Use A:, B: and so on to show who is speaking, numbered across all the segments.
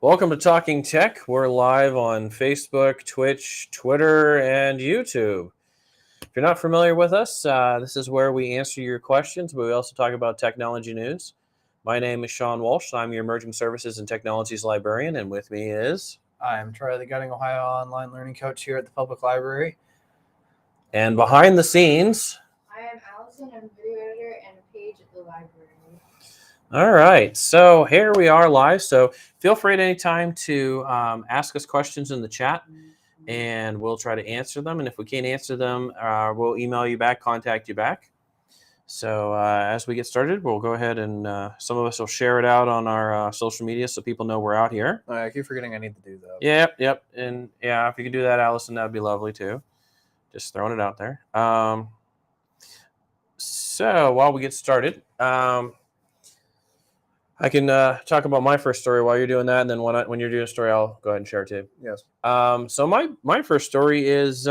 A: Welcome to Talking Tech. We're live on Facebook, Twitch, Twitter, and YouTube. If you're not familiar with us, this is where we answer your questions, but we also talk about technology news. My name is Shawn Walsh. I'm your Emerging Services and Technologies Librarian, and with me is...
B: I'm Troy, the Guiding Ohio online learning coach here at the Public Library.
A: And behind the scenes...
C: I am Allison. I'm video editor and a page at the library.
A: All right, so here we are live. So feel free at any time to ask us questions in the chat, and we'll try to answer them. And if we can't answer them, we'll email you back, contact you back. So as we get started, we'll go ahead and some of us will share it out on our social media so people know we're out here.
B: I keep forgetting I need to do that.
A: Yep. And yeah, if you could do that, Allison, that'd be lovely too. Just throwing it out there. So while we get started, I can talk about my first story while you're doing that, and then when you're doing a story, I'll go ahead and share it too.
B: Yes.
A: So my first story is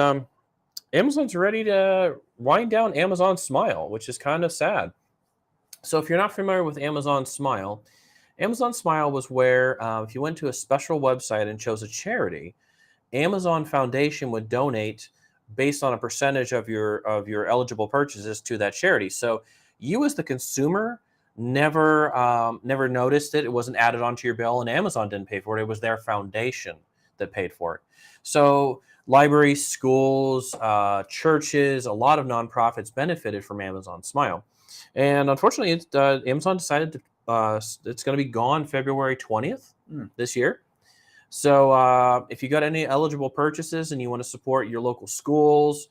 A: Amazon's ready to wind down Amazon Smile, which is kind of sad. So if you're not familiar with Amazon Smile was where if you went to a special website and chose a charity, Amazon Foundation would donate based on a percentage of your eligible purchases to that charity. So you as the consumer never noticed it. It wasn't added onto your bill, and Amazon didn't pay for it. It was their foundation that paid for it. So libraries, schools, churches, a lot of nonprofits benefited from Amazon Smile. And unfortunately, Amazon decided it's going to be gone February 20th this year. So if you got any eligible purchases and you want to support your local schools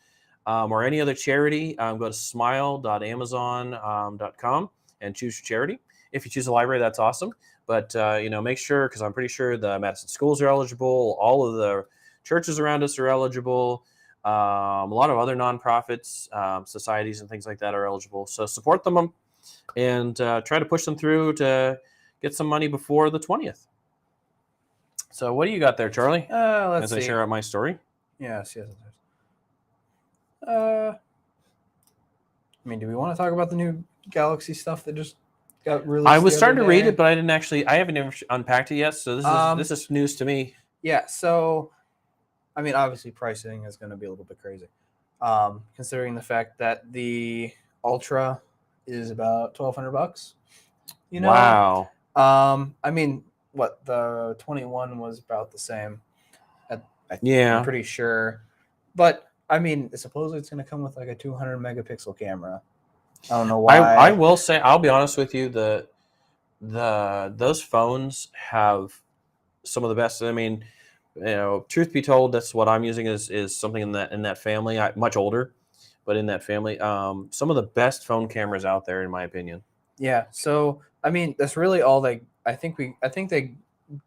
A: or any other charity, go to smile.amazon.com. and choose your charity. If you choose a library, that's awesome. But make sure, because I'm pretty sure the Madison schools are eligible. All of the churches around us are eligible. A lot of other nonprofits, societies, and things like that are eligible. So support them and try to push them through to get some money before the 20th. So what do you got there, Charlie?
B: Let's
A: As
B: see.
A: I share out my story.
B: Yes. Do we want to talk about the new Galaxy stuff that just got released?
A: I was starting to read it, but I haven't even unpacked it yet. So this is news to me.
B: Yeah. So, obviously pricing is going to be a little bit crazy, considering the fact that the Ultra is about $1,200.
A: Wow.
B: What the 21 was about the same.
A: Yeah.
B: I'm pretty sure, but supposedly it's going to come with like a 200 megapixel camera. I don't know why.
A: I will say, I'll be honest with you, those phones have some of the best. Truth be told, that's what I'm using is something in that family. Much older, but in that family, some of the best phone cameras out there, in my opinion.
B: Yeah. So that's really all I think they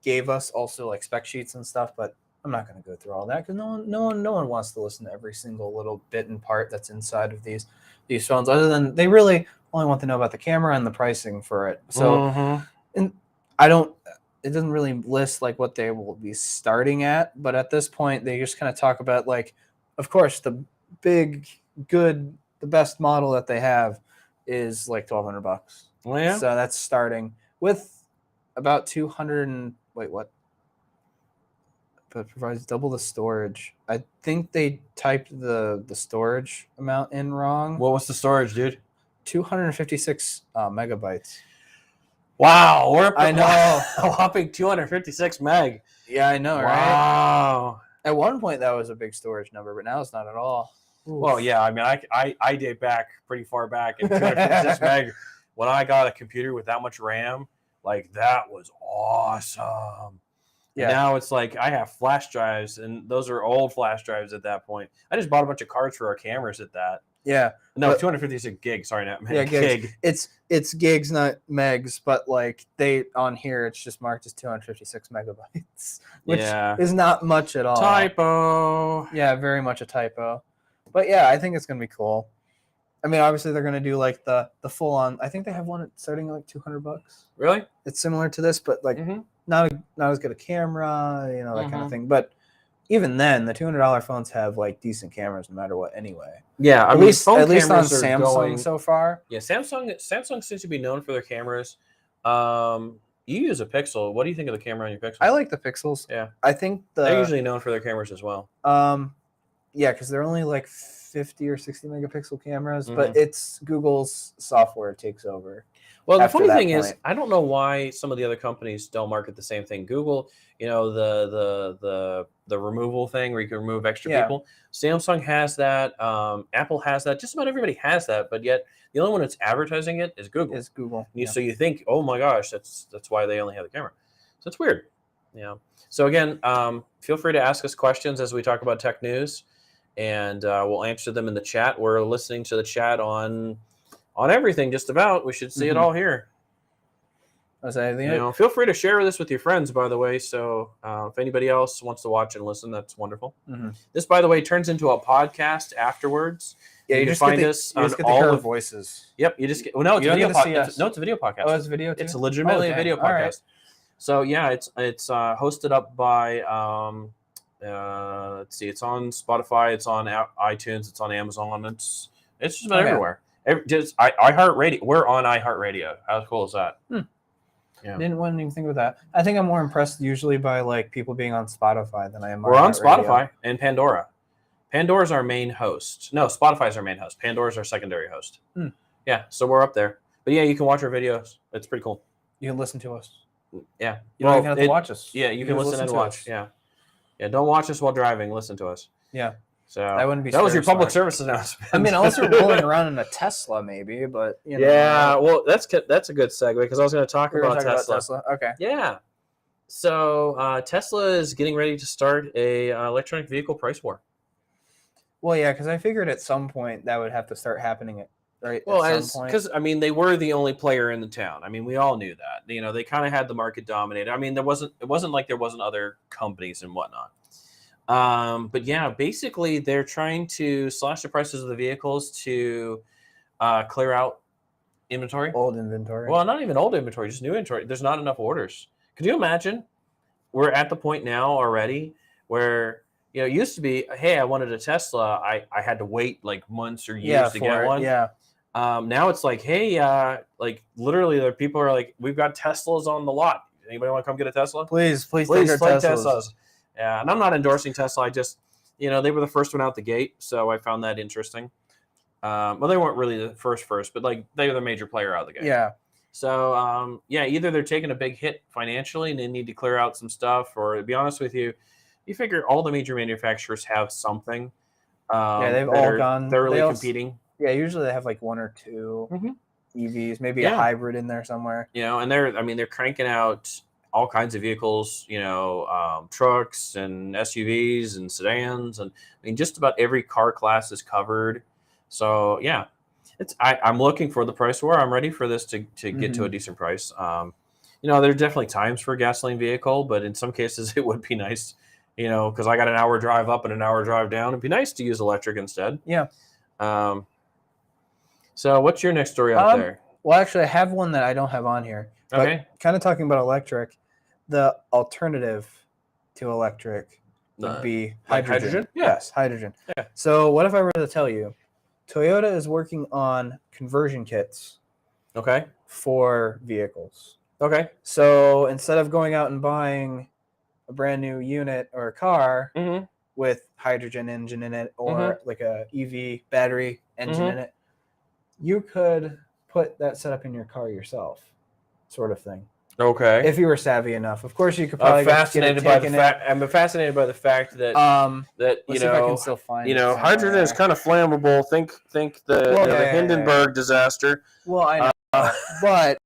B: gave us also like spec sheets and stuff, but I'm not going to go through all that because no one wants to listen to every single little bit and part that's inside of these phones, other than they really only want to know about the camera and the pricing for it. So, and it doesn't really list like what they will be starting at, but at this point they just kind of talk about like, of course, the best model that they have is like $1,200.
A: Oh, yeah.
B: So that's starting with about 200 and what? But provides double the storage. I think they typed the storage amount in wrong.
A: What was the storage, dude?
B: 256 megabytes.
A: Wow,
B: I know.
A: A whopping 256 meg.
B: Yeah, I know, right?
A: Wow.
B: At one point that was a big storage number, but now it's not at all.
A: Oof. Well, yeah, I date back pretty far back, and 256 meg. When I got a computer with that much RAM, like that was awesome. Yeah. Now it's like I have flash drives, and those are old flash drives at that point. I just bought a bunch of cards for our cameras at that.
B: Yeah.
A: No, 256 gigs. Sorry, not meg.
B: Yeah, gig. It's gigs, not megs, but like they on here, it's just marked as 256 megabytes, which is not much at all.
A: Typo.
B: Yeah, very much a typo. But yeah, I think it's gonna be cool. Obviously they're gonna do like the full on. I think they have one starting at like $200.
A: Really?
B: It's similar to this, but like not as good a camera, that kind of thing. But even then, the $200 phones have like decent cameras no matter what anyway.
A: Yeah,
B: at least on Samsung so far.
A: Yeah, Samsung seems to be known for their cameras. You use a Pixel. What do you think of the camera on your Pixel?
B: I like the Pixels.
A: Yeah.
B: I think
A: They're usually known for their cameras as well.
B: Yeah, because they're only like 50 or 60 megapixel cameras,
A: Mm-hmm.
B: but it's Google's software takes over.
A: Well, the
B: after
A: funny
B: that
A: thing is,
B: point.
A: I don't know why some of the other companies don't market the same thing. Google, the removal thing where you can remove extra
B: Yeah.
A: people. Samsung has that. Apple has that. Just about everybody has that, but yet the only one that's advertising it is Google.
B: Is Google.
A: So you think, oh my gosh, that's why they only have the camera. So it's weird. Yeah. So again, feel free to ask us questions as we talk about tech news, and we'll answer them in the chat. We're listening to the chat on everything, just about. We should see it all here. Feel free to share this with your friends, by the way. So if anybody else wants to watch and listen, that's wonderful. This, by the way, turns into a podcast afterwards.
B: Yeah,
A: you can find us on all the
B: voices.
A: Yep, you just get. Well, no, it's a video podcast. No, it's a video podcast.
B: Oh, it's video too?
A: It's legitimately a video podcast. Right. So yeah, it's hosted up by let's see, it's on Spotify, it's on iTunes, it's on Amazon, it's just about everywhere. Just iHeartRadio. We're on iHeartRadio. How cool is that?
B: Yeah. Wouldn't even think of that. I think I'm more impressed usually by like people being on Spotify than I am.
A: We're on Spotify and Pandora. Pandora's our main host. No, Spotify's our main host. Pandora's our secondary host. Yeah, so we're up there. But yeah, you can watch our videos. It's pretty cool.
B: You can listen to us.
A: Yeah.
B: You don't even have to watch us.
A: Yeah, you can listen and watch. Yeah. Yeah, don't watch us while driving. Listen to us.
B: Yeah.
A: So
B: that wouldn't be.
A: That was your public service announcement.
B: I mean, unless you're rolling around in a Tesla, maybe, but you know.
A: Yeah, well, that's a good segue because I was going to talk about Tesla.
B: Okay.
A: Yeah. So Tesla is getting ready to start a electronic vehicle price war.
B: Well, yeah, because I figured at some point that would have to start happening, right?
A: Well, because I mean, they were the only player in the town. I mean, we all knew that. They kind of had the market dominated. I mean, it wasn't like there wasn't other companies and whatnot. But yeah, basically they're trying to slash the prices of the vehicles to clear out inventory.
B: Old inventory.
A: Well, not even old inventory, just new inventory. There's not enough orders. Could you imagine? We're at the point now already where it used to be, hey, I wanted a Tesla. I had to wait like months or years to get one.
B: Yeah.
A: Now it's like, hey, like literally, the people are like, we've got Teslas on the lot. Anybody want to come get a Tesla?
B: Please take our Teslas.
A: Yeah, and I'm not endorsing Tesla. I just, they were the first one out the gate, so I found that interesting. Well, they weren't really the first, but like they were the major player out the gate.
B: Yeah.
A: So yeah, either they're taking a big hit financially and they need to clear out some stuff, or to be honest with you, you figure all the major manufacturers have something.
B: Yeah, they've all gone
A: thoroughly competing.
B: Yeah, usually they have like one or two EVs, maybe a hybrid in there somewhere.
A: And they're cranking out all kinds of vehicles, trucks and SUVs and sedans, and I mean just about every car class is covered. So yeah, I'm looking for the price war. I'm ready for this to get to a decent price. There are definitely times for a gasoline vehicle, but in some cases it would be nice, because I got an hour drive up and an hour drive down. It'd be nice to use electric instead.
B: Yeah.
A: So what's your next story out there?
B: Well, actually, I have one that I don't have on here.
A: Okay.
B: Kind of talking about electric. The alternative to electric would be hydrogen.
A: Hydrogen? Yeah.
B: Yes, hydrogen.
A: Yeah.
B: So what if I were to tell you, Toyota is working on conversion kits for vehicles.
A: Okay.
B: So instead of going out and buying a brand new unit or a car with hydrogen engine in it or like a EV battery engine in it, you could put that setup in your car yourself, sort of thing.
A: Okay.
B: If you were savvy enough, of course, you could probably
A: I'm fascinated by the fact that that
B: let's see if I can still find
A: hydrogen is kind of flammable. Think the Hindenburg disaster.
B: Well, I know, but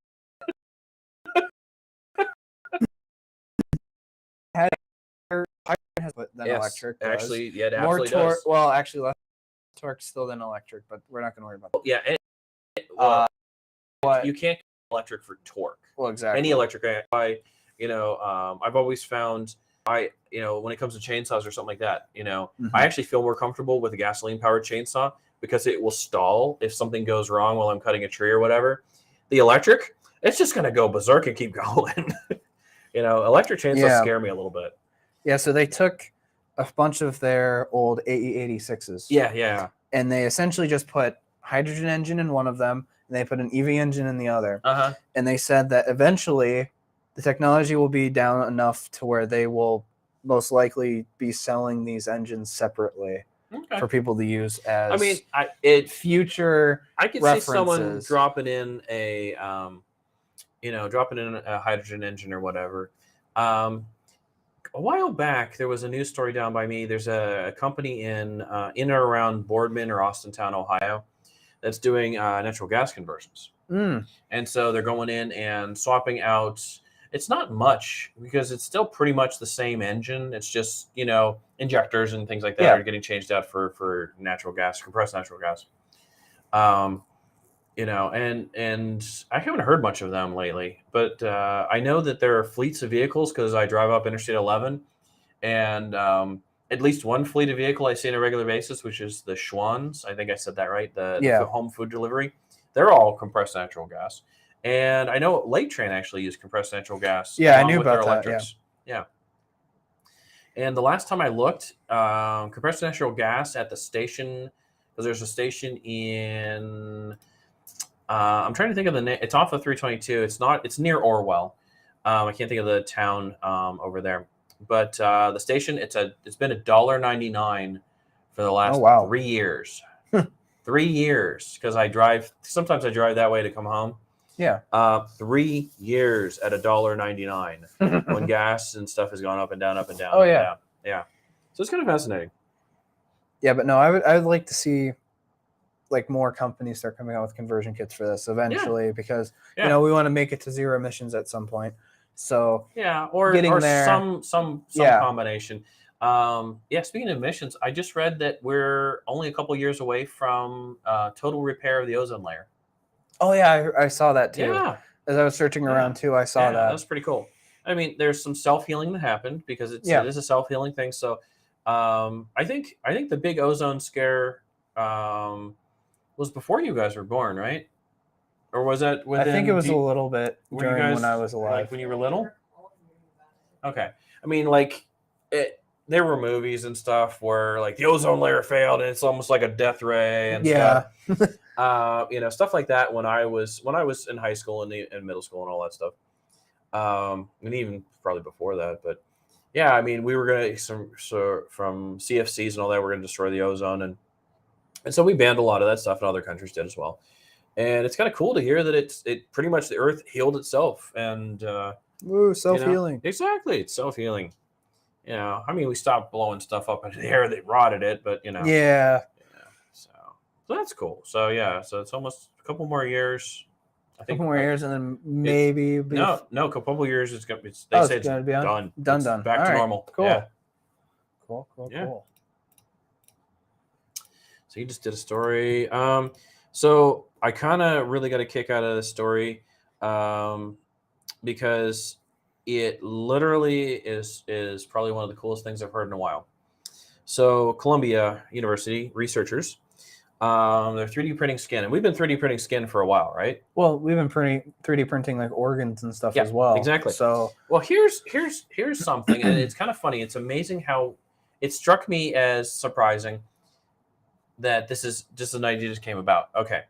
B: hydrogen has than electric.
A: Actually, yeah, it
B: more
A: absolutely
B: torque.
A: does.
B: Well, actually, less torque still than electric, but we're not going to worry about that.
A: Yeah, you can't get electric for torque.
B: Well, exactly.
A: Any electric, I've always found when it comes to chainsaws or something like that, I actually feel more comfortable with a gasoline powered chainsaw because it will stall if something goes wrong while I'm cutting a tree or whatever. The electric, it's just going to go berserk and keep going. Electric chainsaws scare me a little bit.
B: Yeah, so they took a bunch of their old AE86s.
A: Yeah.
B: And they essentially just put hydrogen engine in one of them, and they put an EV engine in the other. And they said that eventually the technology will be down enough to where they will most likely be selling these engines separately
A: Okay.
B: for people to use as
A: I mean,
B: future
A: I could see someone
B: references.
A: dropping in a hydrogen engine or whatever. A while back, there was a news story down by me. There's a company in or around Boardman or Austintown, Ohio, that's doing natural gas conversions. And so they're going in and swapping out. It's not much because it's still pretty much the same engine. It's just, injectors and things like that are getting changed out for natural gas, compressed natural gas. And I haven't heard much of them lately, but I know that there are fleets of vehicles because I drive up Interstate 11, and at least one fleet of vehicle I see on a regular basis, which is the Schwann's. I think I said that right. The home food delivery. They're all compressed natural gas. And I know Late Train actually used compressed natural gas.
B: Yeah, I knew about that.
A: Yeah. And the last time I looked, compressed natural gas at the station, because there's a station in, I'm trying to think of the name. It's off of 322. It's near Orwell. I can't think of the town over there. But the station, it's been $1.99 for the last 3 years. 3 years, because sometimes I drive that way to come home.
B: Yeah.
A: 3 years at $1.99 when gas and stuff has gone up and down, up and down.
B: Oh, yeah.
A: Yeah. So it's kind of fascinating.
B: Yeah, but no, I would like to see like more companies start coming out with conversion kits for this eventually, because we want to make it to zero emissions at some point. So
A: or
B: there,
A: some combination. Speaking of emissions, I just read that we're only a couple years away from total repair of the ozone layer.
B: Oh yeah, I saw that too.
A: Yeah.
B: As I was searching around too, I saw that.
A: That's pretty cool. I mean, there's some self-healing that happened because it is a self-healing thing. So I think the big ozone scare was before you guys were born, right? Or was that within?
B: I think it was a little bit during when I was alive.
A: Like when you were little? Okay. I mean, there were movies and stuff where like the ozone layer failed and it's almost like a death ray and stuff. Stuff like that when I was in high school and in middle school and all that stuff. And even probably before that, but yeah, I mean, we were going to from CFCs and all that, we're going to destroy the ozone, and so we banned a lot of that stuff, and other countries did as well. And it's kind of cool to hear that it pretty much the Earth healed itself, and
B: self-healing.
A: Exactly, it's self-healing. I mean, we stopped blowing stuff up into the air that rotted it, but so that's cool. So so it's almost a couple more years.
B: A couple more years, and then maybe
A: a couple more years. It's gonna be done.
B: Done.
A: Back to normal.
B: Cool.
A: Yeah.
B: Cool.
A: So you just did a story. So I kind of really got a kick out of this story, because it literally is probably one of the coolest things I've heard in a while. So Columbia University researchers. They're 3D printing skin, and we've been 3D printing skin for a while, right?
B: Well, we've been 3D printing like organs and stuff as well.
A: Exactly.
B: So,
A: well, here's something, and it's kind of funny. It's amazing how it struck me as surprising that this is just an idea just came about. Okay,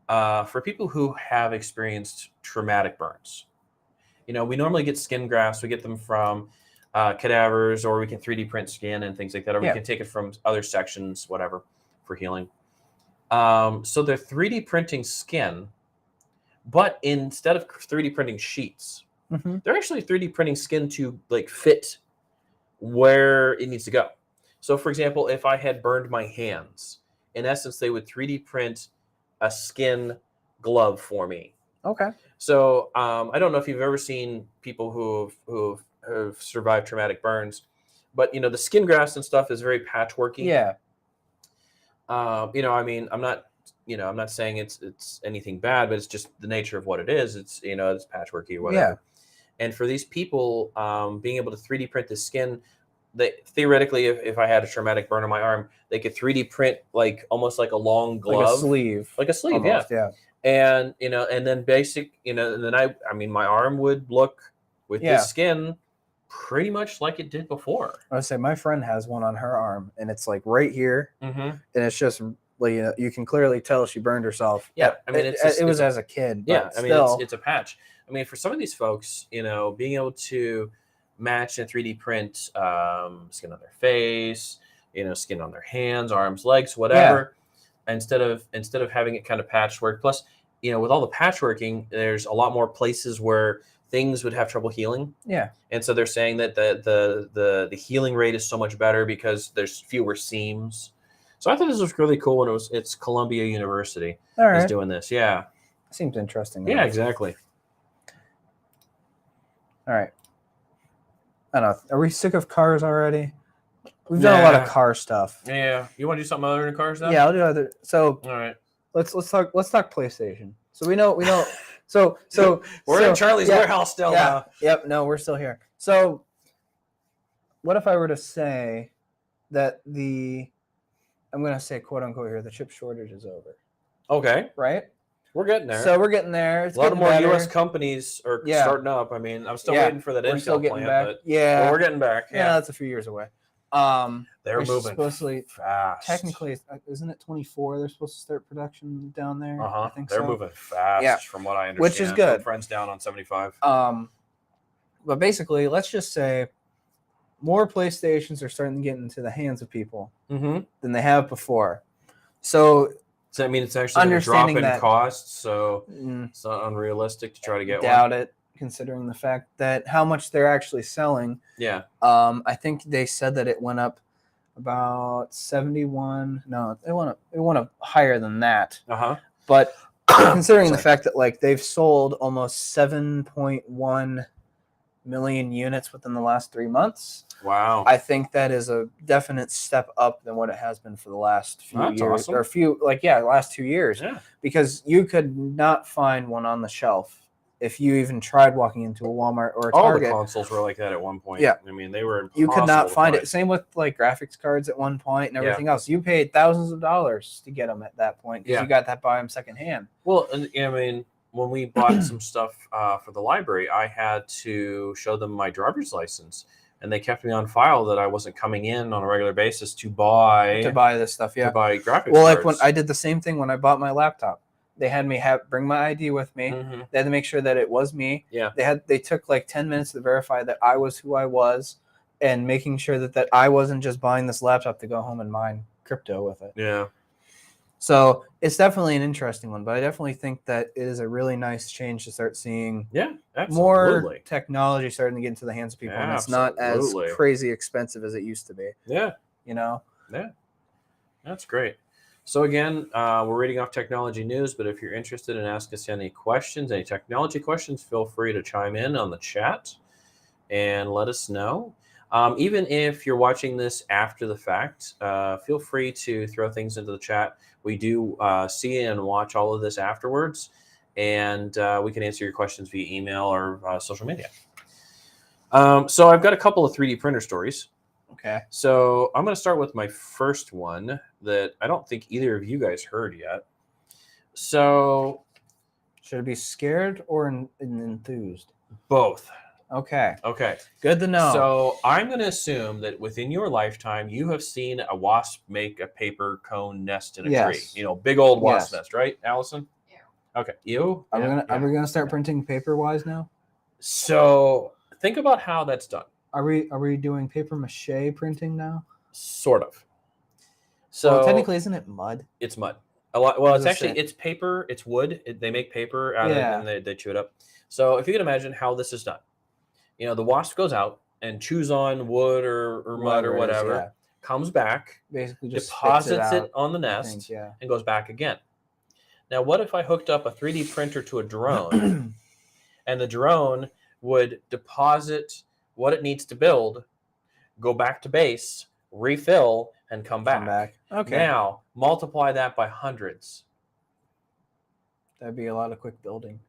A: for people who have experienced traumatic burns, we normally get skin grafts. We get them from cadavers, or we can 3D print skin and things like that, or we can take it from other sections, whatever, for healing. So they're 3D printing skin, but instead of 3D printing sheets, they're actually 3D printing skin to fit where it needs to go. So for example, if I had burned my hands, in essence, they would 3D print a skin glove for me.
B: Okay.
A: So I don't know if you've ever seen people who have survived traumatic burns, but the skin grafts and stuff is very patchworky.
B: Yeah.
A: I mean, I'm not saying it's anything bad, but it's just the nature of what it is. It's it's patchworky or whatever. Yeah. And for these people, being able to 3D print the skin, they theoretically, if I had a traumatic burn on my arm, they could 3D print almost like a long glove,
B: like a sleeve,
A: almost, yeah. And and then and then I mean, my arm would look with this skin pretty much like it did before.
B: I would say my friend has one on her arm, and it's right here, and it's just you can clearly tell she burned herself.
A: Yeah, I mean,
B: it was as a kid.
A: Yeah, I mean, it's a patch. I mean, for some of these folks, being able to match and 3D print skin on their face, skin on their hands, arms, legs, whatever, instead of having it kind of patchwork. Plus, with all the patchworking, there's a lot more places where things would have trouble healing.
B: Yeah.
A: And so they're saying that the healing rate is so much better because there's fewer seams. So I thought this was really cool when it's Columbia University is doing this. Yeah.
B: Seems interesting.
A: Yeah, exactly.
B: All right. I don't know. Are we sick of cars already? We've done a lot of car stuff.
A: Yeah. You want to do something other than cars stuff?
B: Yeah, I'll do other. So
A: all right.
B: Let's talk PlayStation. So we know so
A: we're in Charlie's warehouse still now.
B: Yep, no, we're still here. So what if I were to say that I'm gonna say quote unquote here, the chip shortage is over.
A: Okay.
B: Right?
A: We're getting there.
B: So we're getting there. It's
A: a lot more
B: better.
A: U.S. companies are starting up. I mean, I'm still waiting for that Intel plant, but we're getting back.
B: Yeah, that's a few years away.
A: They're moving
B: supposedly
A: fast.
B: Technically, isn't it 24? They're supposed to start production down there.
A: I think they're
B: so.
A: moving fast, from what I understand.
B: Which is good.
A: Friends down on 75.
B: But basically, let's just say more PlayStations are starting to get into the hands of people than they have before. So
A: does that mean it's actually going to drop in cost? So it's not unrealistic to try to get
B: doubt it, considering the fact that how much they're actually selling.
A: Yeah.
B: I think they said that it went up about 71. No, it went up higher than that. But considering the fact that they've sold almost 7.1 million units within the last 3 months.
A: Wow.
B: I think that is a definite step up than what it has been for the last few years.
A: Awesome.
B: Or last 2 years.
A: Yeah.
B: Because you could not find one on the shelf if you even tried walking into a Walmart or a Target.
A: All the consoles were like that at one point.
B: Yeah.
A: I mean, they were
B: You could not find it. Same with graphics cards at one point and everything else. You paid thousands of dollars to get them at that point because you got that buy them secondhand.
A: Well, and, I mean, when we bought some stuff for the library, I had to show them my driver's license, and they kept me on file that I wasn't coming in on a regular basis to buy
B: this stuff. Yeah,
A: to buy graphics.
B: Well,
A: cards.
B: when I did the same thing when I bought my laptop, they had me bring my ID with me. They had to make sure that it was me.
A: Yeah,
B: they took 10 minutes to verify that I was who I was, and making sure that I wasn't just buying this laptop to go home and mine crypto with it.
A: Yeah.
B: So it's definitely an interesting one, but I definitely think that it is a really nice change to start seeing more technology starting to get into the hands of people, and it's not as crazy expensive as it used to be.
A: Yeah.
B: Yeah.
A: That's great. So again, we're reading off technology news, but if you're interested in asking us any questions, any technology questions, feel free to chime in on the chat and let us know. Even if you're watching this after the fact, feel free to throw things into the chat. We do see and watch all of this afterwards, and we can answer your questions via email or social media. So I've got a couple of 3D printer stories.
B: Okay.
A: So I'm going to start with my first one that I don't think either of you guys heard yet. So
B: should it be scared or enthused?
A: Both.
B: Okay.
A: Good
B: to know.
A: So I'm going to assume that within your lifetime, you have seen a wasp make a paper cone nest in a tree. Big old wasp nest, right, Allison? Yeah. Okay. You?
B: Are we gonna start printing paper-wise now?
A: So think about how that's done.
B: Are we doing paper mache printing now?
A: Sort of. So
B: technically, isn't it mud?
A: It's mud. A lot. Well, it's paper. It's wood. They make paper out of it and they chew it up. So if you can imagine how this is done. The wasp goes out and chews on wood or mud or whatever, comes back,
B: basically just
A: deposits it on the nest, and goes back again. Now, what if I hooked up a 3D printer to a drone, and the drone would deposit what it needs to build, go back to base, refill, and come back?
B: Okay.
A: Now, multiply that by hundreds.
B: That'd be a lot of quick building.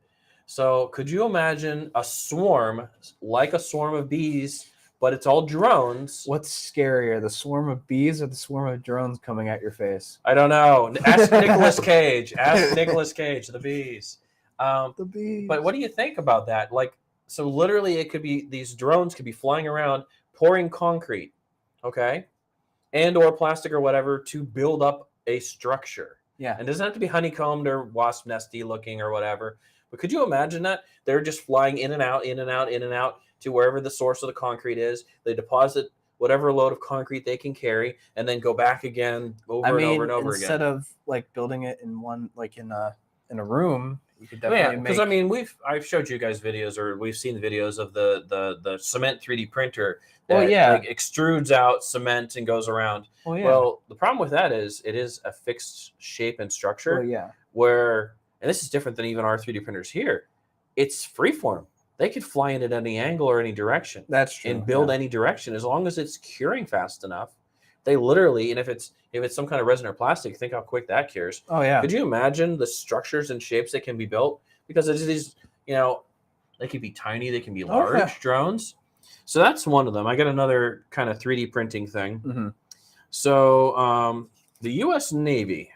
A: So could you imagine a swarm, like a swarm of bees, but it's all drones?
B: What's scarier, the swarm of bees or the swarm of drones coming at your face?
A: I don't know. Ask Nicolas Cage. The bees.
B: The bees.
A: But what do you think about that? So literally it could be, these drones could be flying around, pouring concrete, okay? And or plastic or whatever to build up a structure.
B: Yeah.
A: And it doesn't have to be honeycombed or wasp nesty looking or whatever. But could you imagine that? They're just flying in and out, in and out, in and out to wherever the source of the concrete is. They deposit whatever load of concrete they can carry and then go back again over and over and over
B: instead
A: again.
B: of like building it in one, like in a room, you could
A: Yeah,
B: definitely
A: because
B: make.
A: I mean, I've showed you guys videos, or we've seen videos of the cement 3D printer that
B: Well, yeah.
A: like extrudes out cement and goes around.
B: Well, yeah.
A: Well, the problem with that is it is a fixed shape and structure.
B: Well, yeah.
A: Where, and this is different than even our 3D printers here, it's freeform. They could fly in at any angle or any direction.
B: That's true.
A: And build any direction as long as it's curing fast enough. They literally, and if it's some kind of resin or plastic, think how quick that cures.
B: Oh yeah.
A: Could you imagine the structures and shapes that can be built? Because it is, they can be tiny, they can be large drones. So that's one of them. I got another kind of 3D printing thing.
B: Mm-hmm.
A: So the U.S. Navy.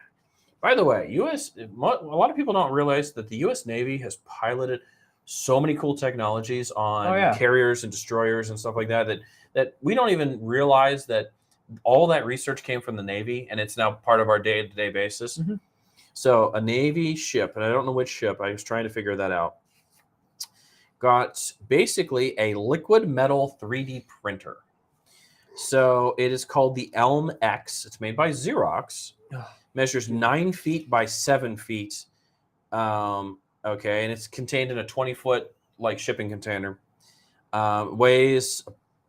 A: By the way, a lot of people don't realize that the U.S. Navy has piloted so many cool technologies on carriers and destroyers and stuff like that we don't even realize that all that research came from the Navy, and it's now part of our day-to-day basis.
B: Mm-hmm.
A: So a Navy ship, and I don't know which ship, I was trying to figure that out, got basically a liquid metal 3D printer. So it is called the Elm X. It's made by Xerox. Measures 9 feet by 7 feet. Okay, and it's contained in a 20-foot like shipping container. Weighs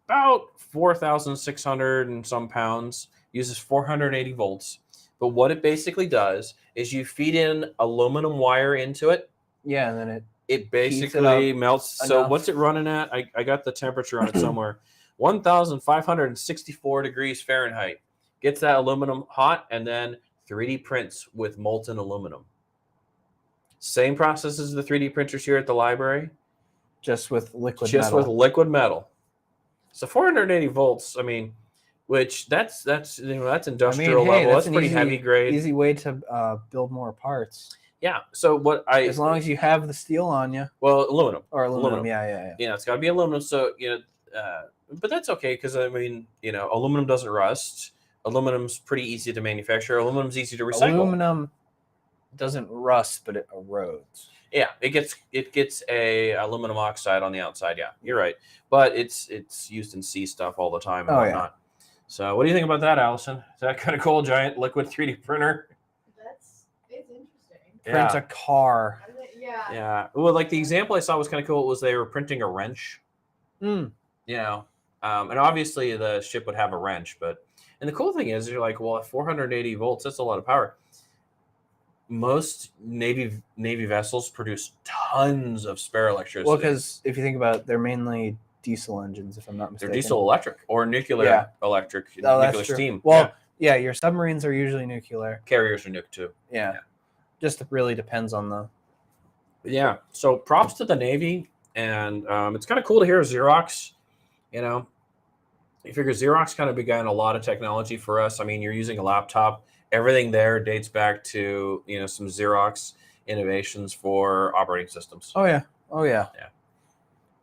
A: about 4,600 and some pounds. Uses 480 volts. But what it basically does is you feed in aluminum wire into it.
B: Yeah, and then
A: it basically melts. Enough. So what's it running at? I got the temperature on it somewhere. 1,564 degrees Fahrenheit. Gets that aluminum hot and then 3D prints with molten aluminum. Same process as the 3D printers here at the library.
B: Just with liquid
A: metal.
B: Just
A: with liquid metal. So 480 volts, I mean, which that's industrial level. That's pretty heavy grade.
B: Easy way to build more parts.
A: Yeah. So
B: as long as you have the steel on you.
A: Well, aluminum.
B: Or aluminum. Yeah.
A: Yeah, it's got to be aluminum. So but that's okay because I mean, aluminum doesn't rust. Aluminum's pretty easy to manufacture. Aluminum's easy to recycle.
B: Aluminum doesn't rust, but it erodes.
A: Yeah, it gets a aluminum oxide on the outside. Yeah, you're right. But it's used in sea stuff all the time and whatnot. Yeah. So what do you think about that, Allison? Is that kind of cool? Giant liquid 3D printer?
C: It's interesting.
B: Print a car.
C: Yeah.
A: Yeah. Well, like the example I saw was kind of cool. It was they were printing a wrench.
B: Mm.
A: And obviously the ship would have a wrench, and the cool thing is you're like, well, at 480 volts, that's a lot of power. Most Navy vessels produce tons of spare electricity.
B: Well, because if you think about it, they're mainly diesel engines, if I'm not mistaken.
A: They're diesel electric or nuclear electric, nuclear steam.
B: Well, yeah, your submarines are usually nuclear.
A: Carriers are nuke too.
B: Yeah. Just really depends on the...
A: Yeah, so props to the Navy, and it's kind of cool to hear Xerox, You figure Xerox kind of began a lot of technology for us. I mean, you're using a laptop. Everything there dates back to, some Xerox innovations for operating systems.
B: Oh, yeah.
A: Yeah.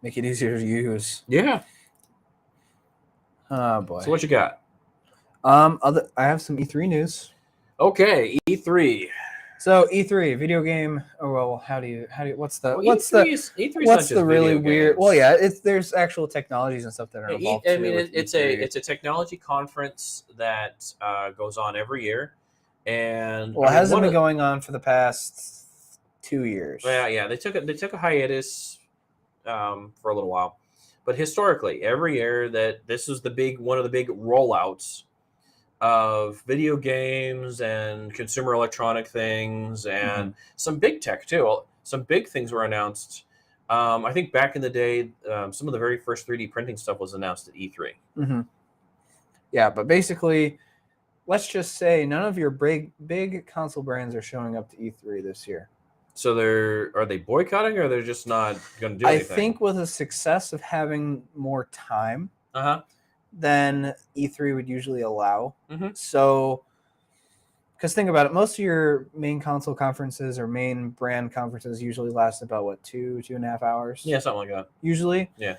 B: Make it easier to use.
A: Yeah.
B: Oh, boy.
A: So what you got?
B: I have some E3 news.
A: Okay, E3.
B: So E3 video game. Oh well, what's the really weird? Well, yeah, there's actual technologies and stuff that are involved.
A: I mean, it's a technology conference that goes on every year, and
B: it hasn't been going on for the past 2 years.
A: Yeah. They took a hiatus for a little while, but historically, every year that this is one of the big rollouts of video games and consumer electronic things and some big tech too. Some big things were announced. I think back in the day, some of the very first 3D printing stuff was announced at E3.
B: Mm-hmm. Yeah, but basically, let's just say none of your big console brands are showing up to E3 this year.
A: So are they boycotting, or they're just not going to do anything?
B: I think with the success of having more time, than E3 would usually allow.
A: Mm-hmm.
B: So, because think about it, most of your main console conferences or main brand conferences usually last about 2.5 hours.
A: Yeah, something like that.
B: Usually.
A: Yeah.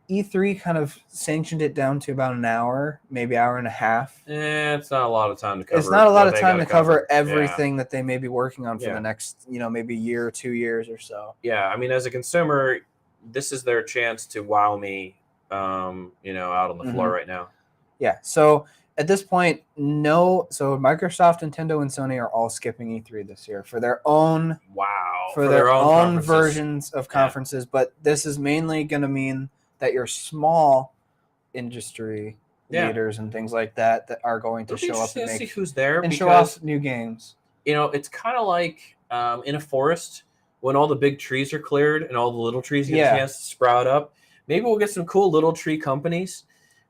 B: E3 kind of sanctioned it down to about an hour, maybe hour and a half.
A: It's not a lot of time to cover.
B: It's not a lot
A: what
B: of
A: they
B: time
A: gotta
B: to cover
A: Yeah.
B: everything that they may be working on for
A: Yeah.
B: the next, maybe year or 2 years or so.
A: Yeah, I mean, as a consumer, this is their chance to wow me, out on the floor right now.
B: Yeah. So at this point, so Microsoft, Nintendo, and Sony are all skipping E3 this year for their own
A: their own conferences.
B: versions of conferences. But this is mainly going to mean that your small industry leaders and things like that are going to show up and
A: see who's there
B: and show off new games.
A: It's kind of like in a forest when all the big trees are cleared and all the little trees get a chance to sprout up. Maybe we'll get some cool little tree companies,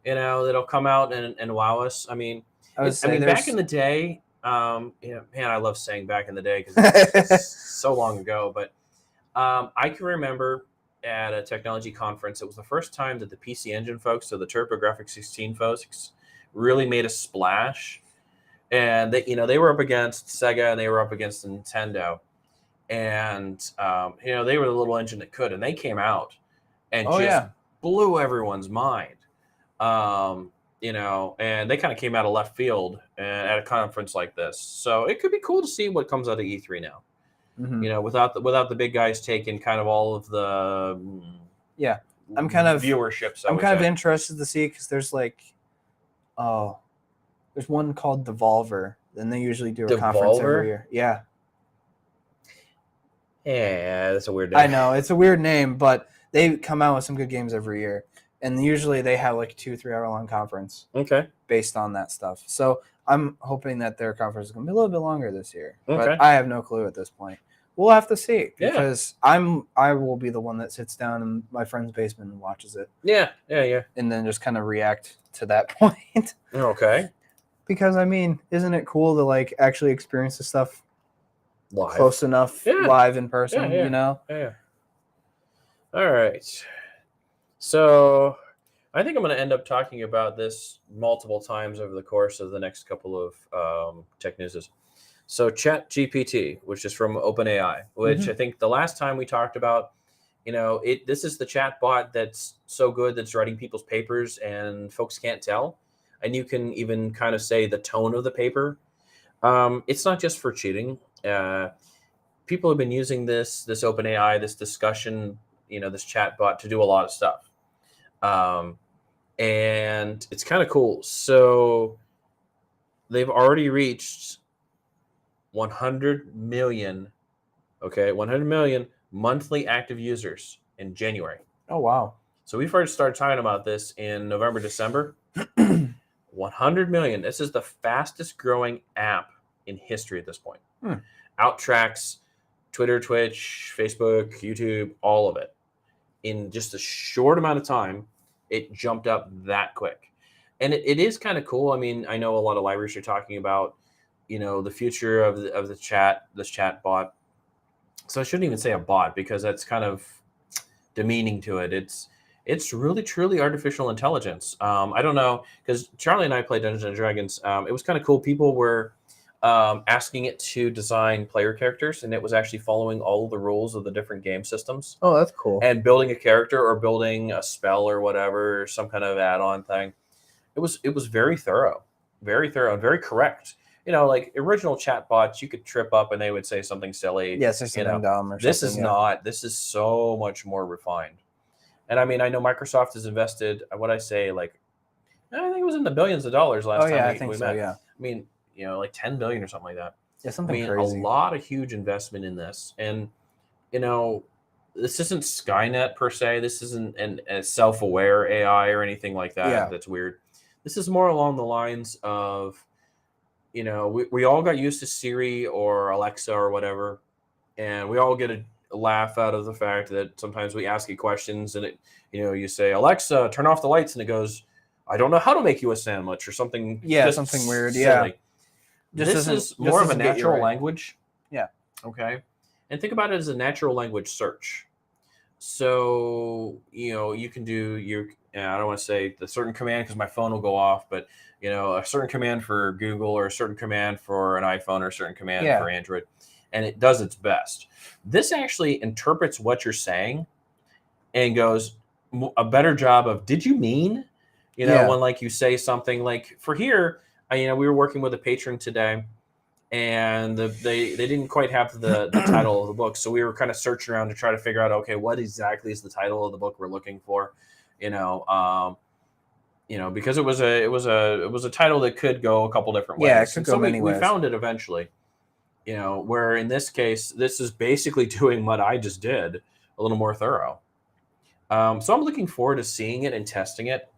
A: that'll come out and wow us. I mean, back in the day, man, I love saying back in the day because it's so long ago. But I can remember at a technology conference, it was the first time that the PC Engine folks, so the TurboGrafx 16 folks, really made a splash. And they were up against Sega and they were up against Nintendo, and they were the little engine that could, and they came out and blew everyone's mind. And they kind of came out of left field at a conference like this. So it could be cool to see what comes out of E3 now. Without the big guys taking kind of all of the
B: I'm kind of
A: viewership.
B: I'm kind of interested to see because there's there's one called Devolver, and they usually do a conference every year. Yeah.
A: Yeah, that's a weird name.
B: I know it's a weird name, but they come out with some good games every year, and usually they have 2-3 hour long conference.
A: Okay.
B: Based on that stuff, so I'm hoping that their conference is going to be a little bit longer this year.
A: Okay.
B: But I have no clue at this point. We'll have to see because I will be the one that sits down in my friend's basement and watches it.
A: Yeah.
B: And then just kind of react to that point.
A: Okay.
B: Because isn't it cool to actually experience the stuff
A: live,
B: close enough, live in person?
A: Yeah. All right. So I think I'm going to end up talking about this multiple times over the course of the next couple of tech newses. So ChatGPT, which is from OpenAI, which I think the last time we talked about, this is the chat bot that's so good that's writing people's papers and folks can't tell. And you can even kind of say the tone of the paper. It's not just for cheating. People have been using this OpenAI, this discussion, this chat bot to do a lot of stuff. And it's kind of cool. So they've already reached 100 million monthly active users in January.
B: Oh, wow.
A: So we first started talking about this in November, December. 100 million. This is the fastest growing app in history at this point. Outtracks Twitter, Twitch, Facebook, YouTube, all of it. In just a short amount of time, it jumped up that quick. And it is kind of cool. I know a lot of libraries are talking about, the future of this chat bot. So I shouldn't even say a bot because that's kind of demeaning to it. It's really, truly artificial intelligence. I don't know, because Charlie and I played Dungeons and Dragons. It was kind of cool. People were asking it to design player characters, and it was actually following all of the rules of the different game systems.
B: Oh, that's cool.
A: And building a character or building a spell or whatever, some kind of add-on thing. It was very thorough, and very correct. Original chatbots, you could trip up and they would say something silly.
B: Yes, or something dumb or something.
A: This is not. This is so much more refined. And I know Microsoft has invested, I think it was in the billions of dollars last time we met.
B: I think so, yeah.
A: 10 billion or something like that.
B: Yeah, something crazy.
A: A lot of huge investment in this. And, this isn't Skynet per se. This isn't a self-aware AI or anything like that.
B: Yeah.
A: That's weird. This is more along the lines of, we all got used to Siri or Alexa or whatever, and we all get a laugh out of the fact that sometimes we ask it questions and it, you say, Alexa, turn off the lights, and it goes, I don't know how to make you a sandwich or something.
B: Yeah, something weird.
A: Silly.
B: Yeah.
A: This is more of a natural
B: right.
A: language.
B: Yeah.
A: Okay. And think about it as a natural language search. So, you can do I don't want to say the certain command because my phone will go off, but, a certain command for Google or a certain command for an iPhone or a certain command for Android, and it does its best. This actually interprets what you're saying and goes, a better job of, did you mean,
B: Yeah.
A: when like you say something like for here, we were working with a patron today, and they didn't quite have the title of the book, so we were kind of searching around to try to figure out, okay, what exactly is the title of the book we're looking for, because it was a title that could go a couple different ways.
B: Yeah, it could
A: And
B: go
A: so
B: many
A: we
B: ways.
A: found it eventually. Where in this case, this is basically doing what I just did, a little more thorough. So I'm looking forward to seeing it and testing it.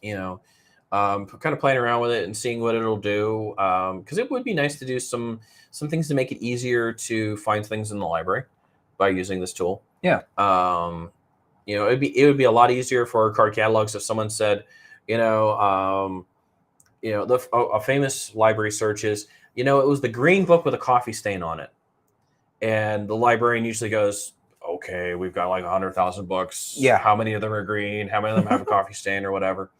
A: Kind of playing around with it and seeing what it'll do. Because it would be nice to do some things to make it easier to find things in the library by using this tool.
B: Yeah.
A: It would be a lot easier for card catalogs if someone said, a famous library search is, it was the green book with a coffee stain on it. And the librarian usually goes, okay, we've got like 100,000 books.
B: Yeah.
A: How many of them are green? How many of them have a coffee stain or whatever?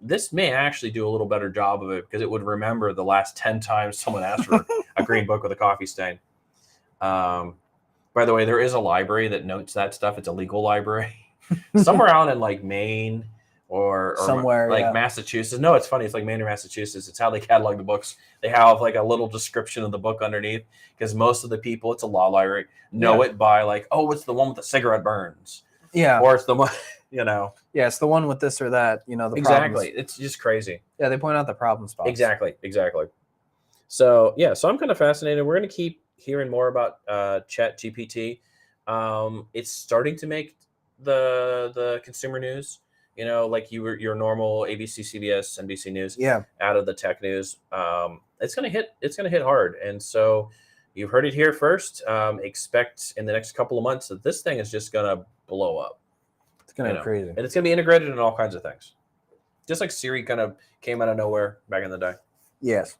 A: This may actually do a little better job of it because it would remember the last 10 times someone asked for a green book with a coffee stain. By the way, there is a library that notes that stuff. It's a legal library somewhere out in like Maine or
B: somewhere
A: like
B: yeah.
A: Massachusetts. No, it's funny. It's like Maine or Massachusetts. It's how they catalog the books. They have like a little description of the book underneath because most of the people, it's a law library, know it by like, oh, it's the one with the cigarette burns.
B: Yeah.
A: Or it's the one,
B: Yeah, it's the one with this or that, the
A: exactly.
B: problems.
A: It's just crazy.
B: Yeah, they point out the problem spots.
A: Exactly. So so I'm kind of fascinated. We're going to keep hearing more about Chat GPT. It's starting to make the consumer news, like your normal ABC, CBS, NBC news out of the tech news. It's going to hit hard. And so you've heard it here first. Expect in the next couple of months that this thing is just going to blow up.
B: It's going to be crazy.
A: And it's going to be integrated in all kinds of things. Just like Siri kind of came out of nowhere back in the day.
B: Yes.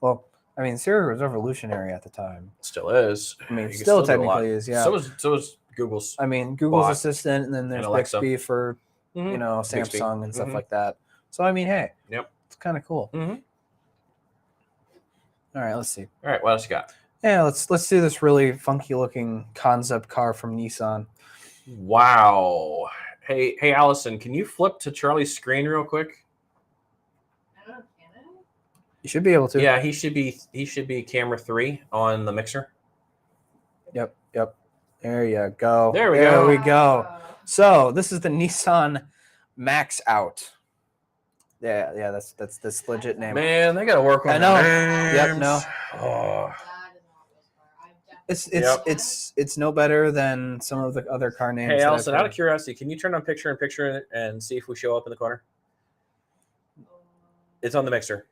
B: Well, I mean, Siri was revolutionary at the time.
A: Still is.
B: I mean, still technically is, yeah.
A: So is Google's.
B: I mean, Google's Assistant, and then there's Bixby for, Samsung
A: Bixby.
B: And stuff like that. So, I mean, hey.
A: Yep.
B: It's kind of cool.
A: Mm-hmm.
B: All right, let's see.
A: All right, what else you got?
B: Yeah, let's do this really funky-looking concept car from Nissan.
A: Wow. Hey, Allison, can you flip to Charlie's screen real quick?
C: I don't know, can I?
B: You should be able to.
A: Yeah, he should be camera 3 on the mixer.
B: Yep. There you go.
A: There we
B: go. So this is the Nissan Max Out. Yeah, that's legit name.
A: Man, they gotta work on.
B: I know.
A: Names.
B: Yep. No.
A: Oh.
B: It's no better than some of the other car names.
A: Hey, Allison, out of curiosity, can you turn on picture in picture and see if we show up in the corner? It's on the mixer.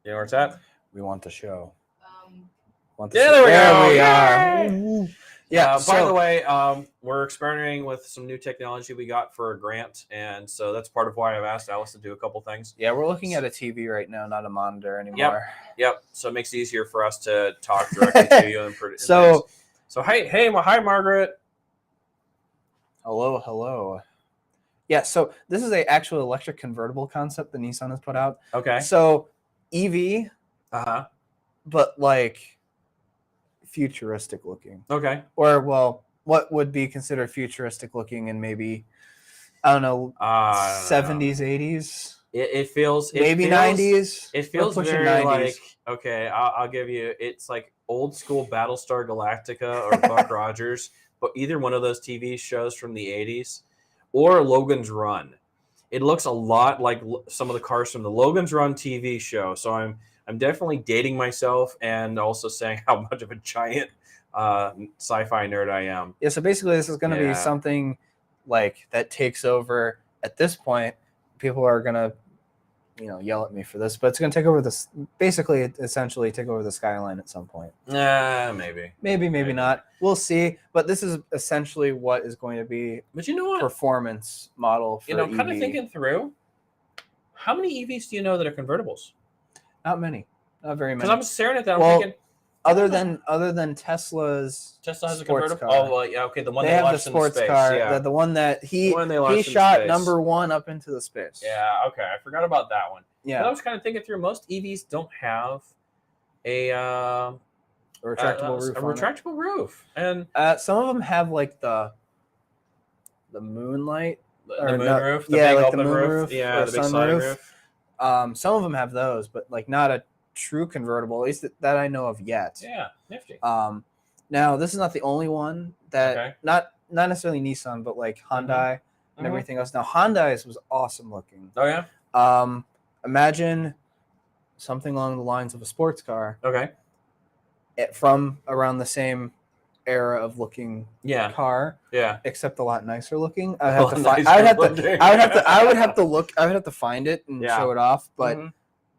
A: You know where it's at?
B: We want the show.
A: There we are.
B: Yeah.
A: By the way, we're experimenting with some new technology we got for a grant, and so that's part of why I've asked Alice to do a couple things.
B: Yeah, we're looking at a TV right now, not a monitor anymore.
A: Yep. So it makes it easier for us to talk directly to you and
B: So
A: hi, Margaret.
B: Hello. Yeah. So this is a actual electric convertible concept that Nissan has put out.
A: Okay.
B: So EV. But like futuristic looking.
A: Okay.
B: Or what would be considered futuristic looking in maybe, I don't know, 70s, 80s?
A: It feels
B: maybe 90s.
A: It feels very
B: 90s.
A: like, okay, I'll give you, it's like old school Battlestar Galactica or Buck Rogers, but either one of those TV shows from the 80s or Logan's Run. It looks a lot like some of the cars from the Logan's Run TV show. So I'm definitely dating myself and also saying how much of a giant sci-fi nerd I am.
B: Yeah, so basically this is going to be something like that takes over. At this point, people are going to, yell at me for this, but it's going to take over this, basically, essentially take over the Skyline at some point.
A: Maybe.
B: Maybe not. We'll see. But this is essentially what is going to be
A: but you know what?
B: Performance model for EV.
A: Kind of thinking through, how many EVs do you know that are convertibles?
B: Not many. Not very many.
A: Because I'm staring at that. I'm thinking,
B: other than Tesla's
A: Tesla has a
B: sports
A: convertible.
B: car.
A: Oh well, yeah, okay. The one
B: they
A: they
B: have the
A: launched
B: sports
A: into space.
B: car.
A: Yeah.
B: The one that he
A: launched
B: shot
A: space.
B: number 1 up into the space.
A: Yeah. Okay, I forgot about that one.
B: Yeah.
A: But I was kind of thinking through. Most EVs don't have a
B: A retractable roof.
A: A retractable roof, and
B: some of them have like the moonlight.
A: the
B: Or
A: moon
B: no-
A: roof, the
B: yeah,
A: big
B: like the
A: open
B: moon
A: roof,
B: roof
A: yeah,
B: or
A: the big sliding
B: sunroof.
A: roof.
B: Some of them have those, but like not a true convertible, at least that I know of yet.
A: Yeah, nifty.
B: Now this is not the only one that
A: Okay.
B: not necessarily Nissan, but like Hyundai and everything else. Now Hyundai's was awesome looking.
A: Oh yeah.
B: Imagine something along the lines of a sports car
A: Okay.
B: from around the same era of looking
A: Yeah.
B: car,
A: Yeah.
B: except a lot nicer looking.
A: A lot nicer looking.
B: I would have to find it and
A: Yeah.
B: show it off. But
A: Mhm.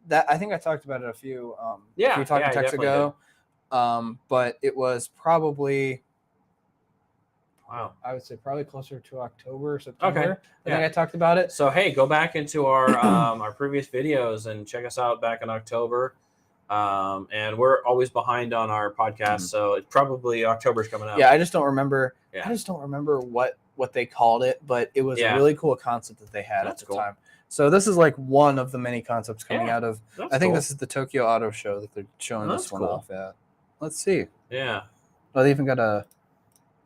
B: that I think I talked about it a few
A: Yeah,
B: talking
A: yeah, I
B: texts
A: definitely
B: ago. But it was probably,
A: Wow.
B: I would say probably closer to October or September.
A: Okay.
B: I think I talked about it.
A: So hey, go back into our our previous videos and check us out back in October. And we're always behind on our podcast, so it's probably October's coming up.
B: Yeah, I just don't remember.
A: Yeah.
B: I just don't remember what they called it, but it was
A: Yeah.
B: a really cool concept that they had
A: That's
B: at the
A: cool.
B: time. So this is like one of the many concepts coming
A: Yeah,
B: out of.
A: That's
B: I think
A: cool.
B: this is the Tokyo Auto Show that they're showing
A: That's
B: this one
A: cool.
B: off at. Let's see.
A: Yeah,
B: Oh, they even got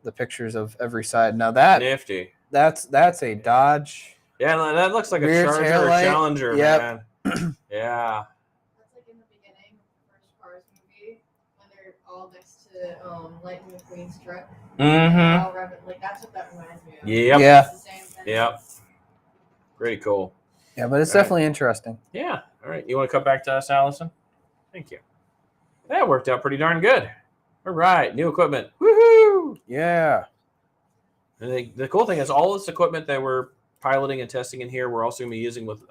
B: the pictures of every side. Now that
A: nifty.
B: that's a Dodge.
A: Yeah, that looks like a
B: Rear
A: Charger or
B: taillight.
A: Challenger,
B: Yep.
A: man. Yeah.
C: That's like in the beginning of the first Cars movie when they're all next to Lightning McQueen's truck.
A: Mm-hmm.
C: All revving, like that's what that reminds me of.
A: Yep.
B: Yeah.
C: It's the same thing.
A: Yep. Pretty cool.
B: Yeah, but it's
A: Right.
B: definitely interesting.
A: Yeah. All right. You want to come back to us, Allison? Thank you. That worked out pretty darn good. All right. New equipment. Woohoo!
B: Yeah.
A: And the cool thing is all this equipment that we're piloting and testing in here, we're also going to be using with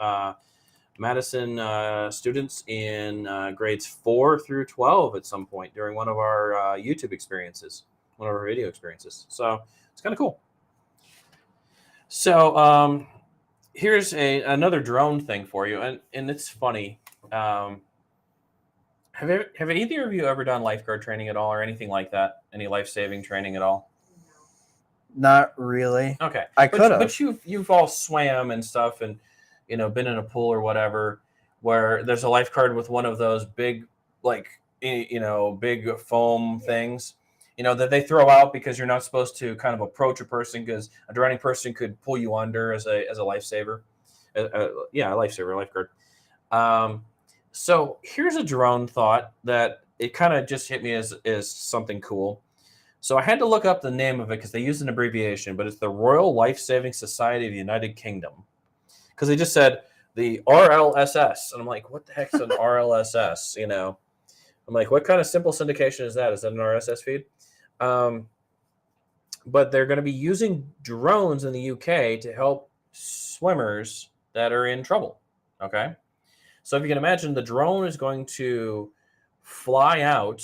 A: Madison students in grades 4 through 12 at some point during one of our YouTube experiences, one of our video experiences. So it's kind of cool. So here's another drone thing for you, and it's funny. Have either of you ever done lifeguard training at all, or anything like that? Any life-saving training at all?
B: Not really.
A: Okay,
B: I could have.
A: but you've all swam and stuff, and been in a pool or whatever, where there's a lifeguard with one of those big, like big foam things, that they throw out because you're not supposed to kind of approach a person because a drowning person could pull you under as a lifesaver. A lifeguard. So here's a drone thought that it kind of just hit me as something cool. So I had to look up the name of it because they use an abbreviation, but it's the Royal Life-Saving Society of the United Kingdom. Because they just said the RLSS. And I'm like, what the heck's an RLSS? I'm like, what kind of simple syndication is that? Is that an RSS feed? But they're going to be using drones in the UK to help swimmers that are in trouble. Okay. So if you can imagine, the drone is going to fly out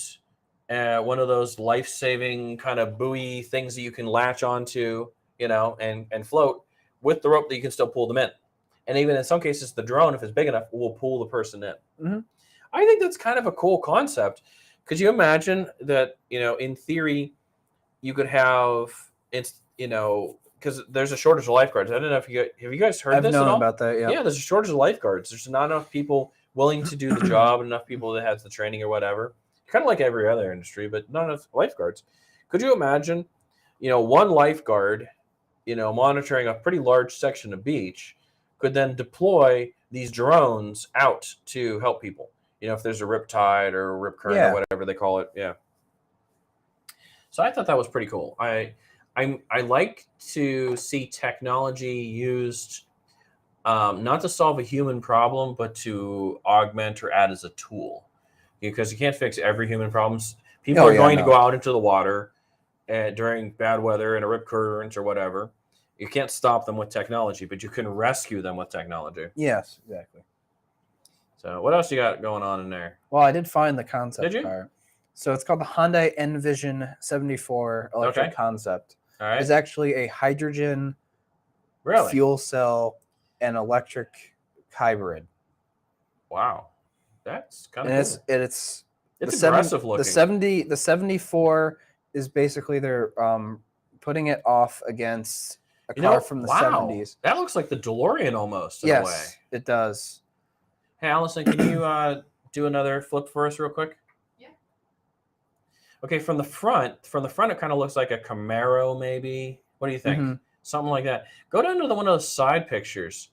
A: one of those life-saving kind of buoy things that you can latch onto, and float with the rope that you can still pull them in. And even in some cases, the drone, if it's big enough, will pull the person in.
B: Mm-hmm.
A: I think that's kind of a cool concept. Could you imagine that, in theory, you could have, because there's a shortage of lifeguards. I don't know if have you guys heard
B: I've
A: this at
B: known
A: all?
B: about that. Yeah.
A: Yeah, there's a shortage of lifeguards. There's not enough people willing to do the job, and enough people that has the training or whatever. Kind of like every other industry, but not enough lifeguards. Could you imagine, one lifeguard, monitoring a pretty large section of beach, could then deploy these drones out to help people. If there's a rip tide or a rip current or whatever they call it. Yeah. So I thought that was pretty cool. I like to see technology used not to solve a human problem, but to augment or add as a tool. Because you can't fix every human problem. People are going to go out into the water during bad weather and a rip current or whatever. You can't stop them with technology, but you can rescue them with technology.
B: Yes, exactly.
A: So what else you got going on in there?
B: Well, I did find the concept
A: Did you?
B: car. So it's called the Hyundai Envision 74 electric concept.
A: All right.
B: It's actually a hydrogen
A: Really?
B: fuel cell and electric hybrid.
A: Wow. That's kind
B: And
A: of cool.
B: it's
A: It's aggressive looking.
B: The 74 is basically they're putting it off against a car from the 70s.
A: That looks like the DeLorean almost in a way.
B: Yes, it does.
A: Hey, Allison, can you do another flip for us real quick?
C: Yeah.
A: Okay, from the front, it kind of looks like a Camaro, maybe. What do you think?
B: Mhm.
A: Something like that. Go down to one of those side pictures.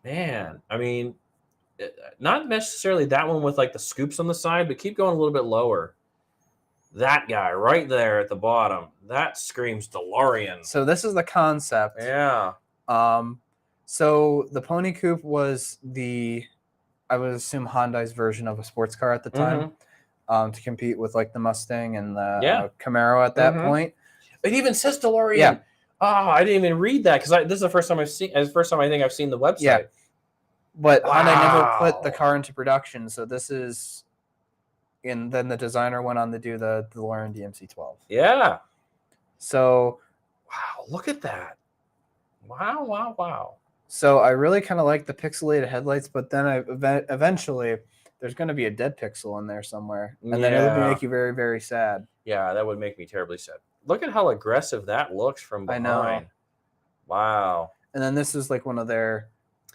A: Man, I mean, not necessarily that one with like the scoops on the side, but keep going a little bit lower. That guy right there at the bottom, that screams DeLorean.
B: So this is the concept.
A: Yeah.
B: So the Pony Coupe was I would assume Hyundai's version of a sports car at the time, to compete with like the Mustang and the Camaro at that point.
A: It even says DeLorean.
B: Yeah.
A: Oh, I didn't even read that because this is the first time I've seen. It's the first time I think I've seen the website.
B: Yeah. But Hyundai never
A: Wow.
B: put the car into production, so this is. And then the designer went on to do the DeLorean DMC-12.
A: Yeah.
B: So,
A: wow, look at that. Wow.
B: So I really kind of like the pixelated headlights, but then eventually there's going to be a dead pixel in there somewhere, and then it would make you very, very sad.
A: Yeah, that would make me terribly sad. Look at how aggressive that looks from behind.
B: I know.
A: Wow.
B: And then this is like one of their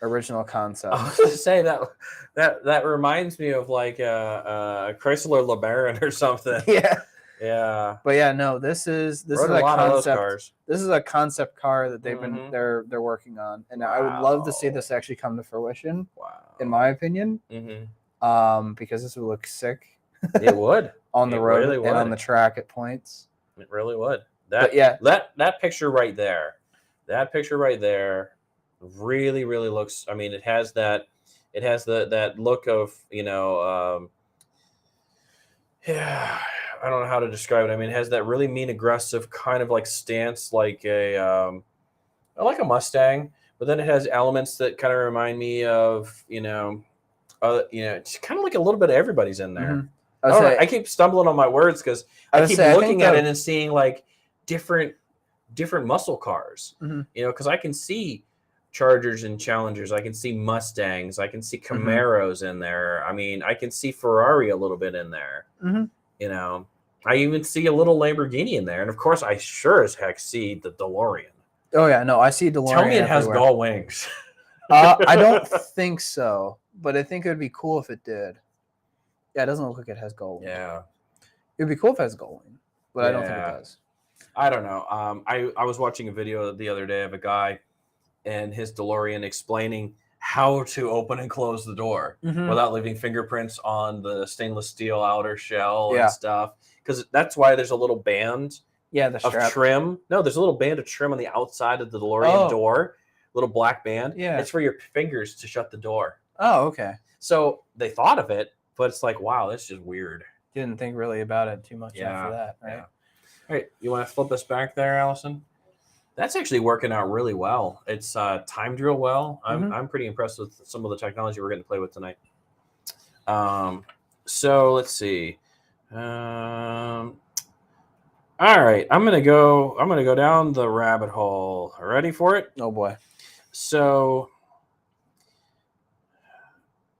B: original concepts.
A: I was going to say that reminds me of like a Chrysler LeBaron or something.
B: Yeah.
A: Yeah.
B: But yeah, no, this is a
A: lot of those
B: concept.
A: cars.
B: This is a concept car that they're working on, and I would love to see this actually come to fruition.
A: Wow.
B: In my opinion, because this would look sick.
A: It would
B: on the road
A: really
B: and on the track at points.
A: It really would. That picture right there. That picture right there really, really looks. I mean, it has that look of, yeah. I don't know how to describe it. I mean, it has that really mean, aggressive kind of like stance, like a Mustang, but then it has elements that kind of remind me of, it's kind of like a little bit of everybody's in there. I keep stumbling on my words because I keep looking at it and seeing like different muscle cars, because I can see Chargers and Challengers. I can see Mustangs. I can see Camaros in there. I mean, I can see Ferrari a little bit in there. I even see a little Lamborghini in there. And of course, I sure as heck see the DeLorean.
B: Oh, yeah. No, I see DeLorean.
A: Tell me it has gull wings.
B: I don't think so, but I think it would be cool if it did. Yeah, it doesn't look like it has gull wings.
A: Yeah.
B: It would be cool if it has gull wings, but I don't think it does.
A: I don't know. I was watching a video the other day of a guy and his DeLorean explaining how to open and close the door without leaving fingerprints on the stainless steel outer shell and stuff. Because that's why there's a little band of trim. No, there's a little band of trim on the outside of the DeLorean door, little black band.
B: Yeah.
A: It's for your fingers to shut the door.
B: Oh, okay.
A: So they thought of it, but it's like, wow, that's just weird.
B: Didn't think really about it too much after that, right?
A: Yeah. All right, you want to flip us back there, Allison? That's actually working out really well. It's timed real well. I'm pretty impressed with some of the technology we're getting to play with tonight. So let's see. All right, I'm gonna go down the rabbit hole. Ready for it?
B: Oh boy.
A: So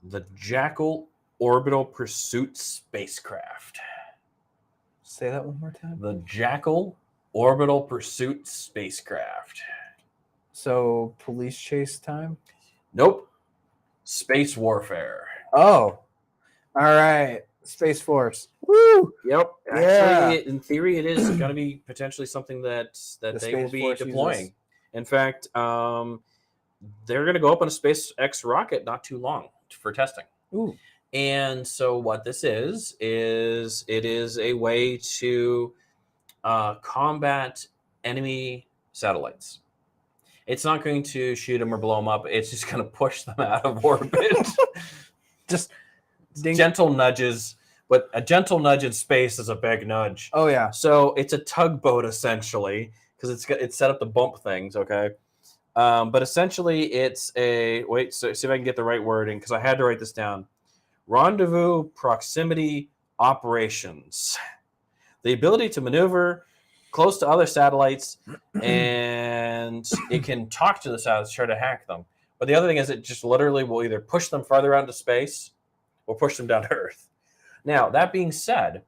A: the Jackal Orbital Pursuit spacecraft.
B: Say that one more time.
A: The Jackal Orbital Pursuit spacecraft.
B: So police chase time?
A: Nope. Space warfare.
B: Oh. All right. Space Force. Woo!
A: Yep.
B: Yeah.
A: Actually, in theory, it is going to be potentially something that they will be deploying.
B: Uses.
A: In fact, they're going to go up on a SpaceX rocket not too long for testing.
B: Ooh.
A: And so what this is it is a way to combat enemy satellites. It's not going to shoot them or blow them up. It's just going to push them out of orbit.
B: Just
A: gentle nudges, but a gentle nudge in space is a big nudge.
B: Oh yeah.
A: So it's a tugboat essentially because it's set up to bump things. Okay. But essentially it's see if I can get the right wording because I had to write this down. Rendezvous proximity operations. The ability to maneuver close to other satellites, and it can talk to the satellites, try to hack them. But the other thing is it just literally will either push them farther out into space or push them down to Earth. Now, that being said,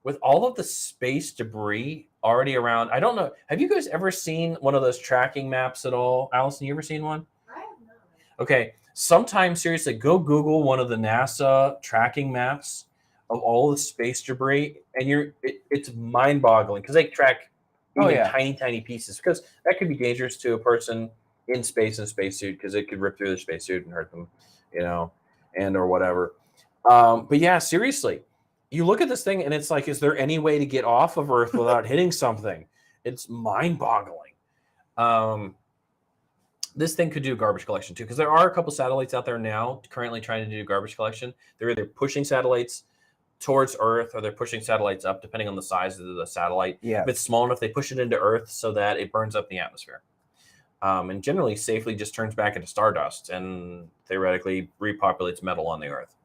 A: with all of the space debris already around, I don't know, have you guys ever seen one of those tracking maps at all? Allison, you ever seen one?
C: I have not.
A: Okay, sometime seriously, go Google one of the NASA tracking maps of all the space debris, and it's mind-boggling because they track even tiny pieces, because that could be dangerous to a person in space in a spacesuit, because it could rip through their spacesuit and hurt them, and or whatever. But yeah, seriously, you look at this thing and it's like, is there any way to get off of Earth without hitting something? It's mind-boggling. This thing could do garbage collection too, because there are a couple satellites out there now currently trying to do garbage collection. They're either pushing satellites towards Earth or they're pushing satellites up, depending on the size of the satellite.
B: Yeah.
A: If it's small enough, they push it into Earth so that it burns up the atmosphere. And generally safely just turns back into stardust and theoretically repopulates metal on the Earth.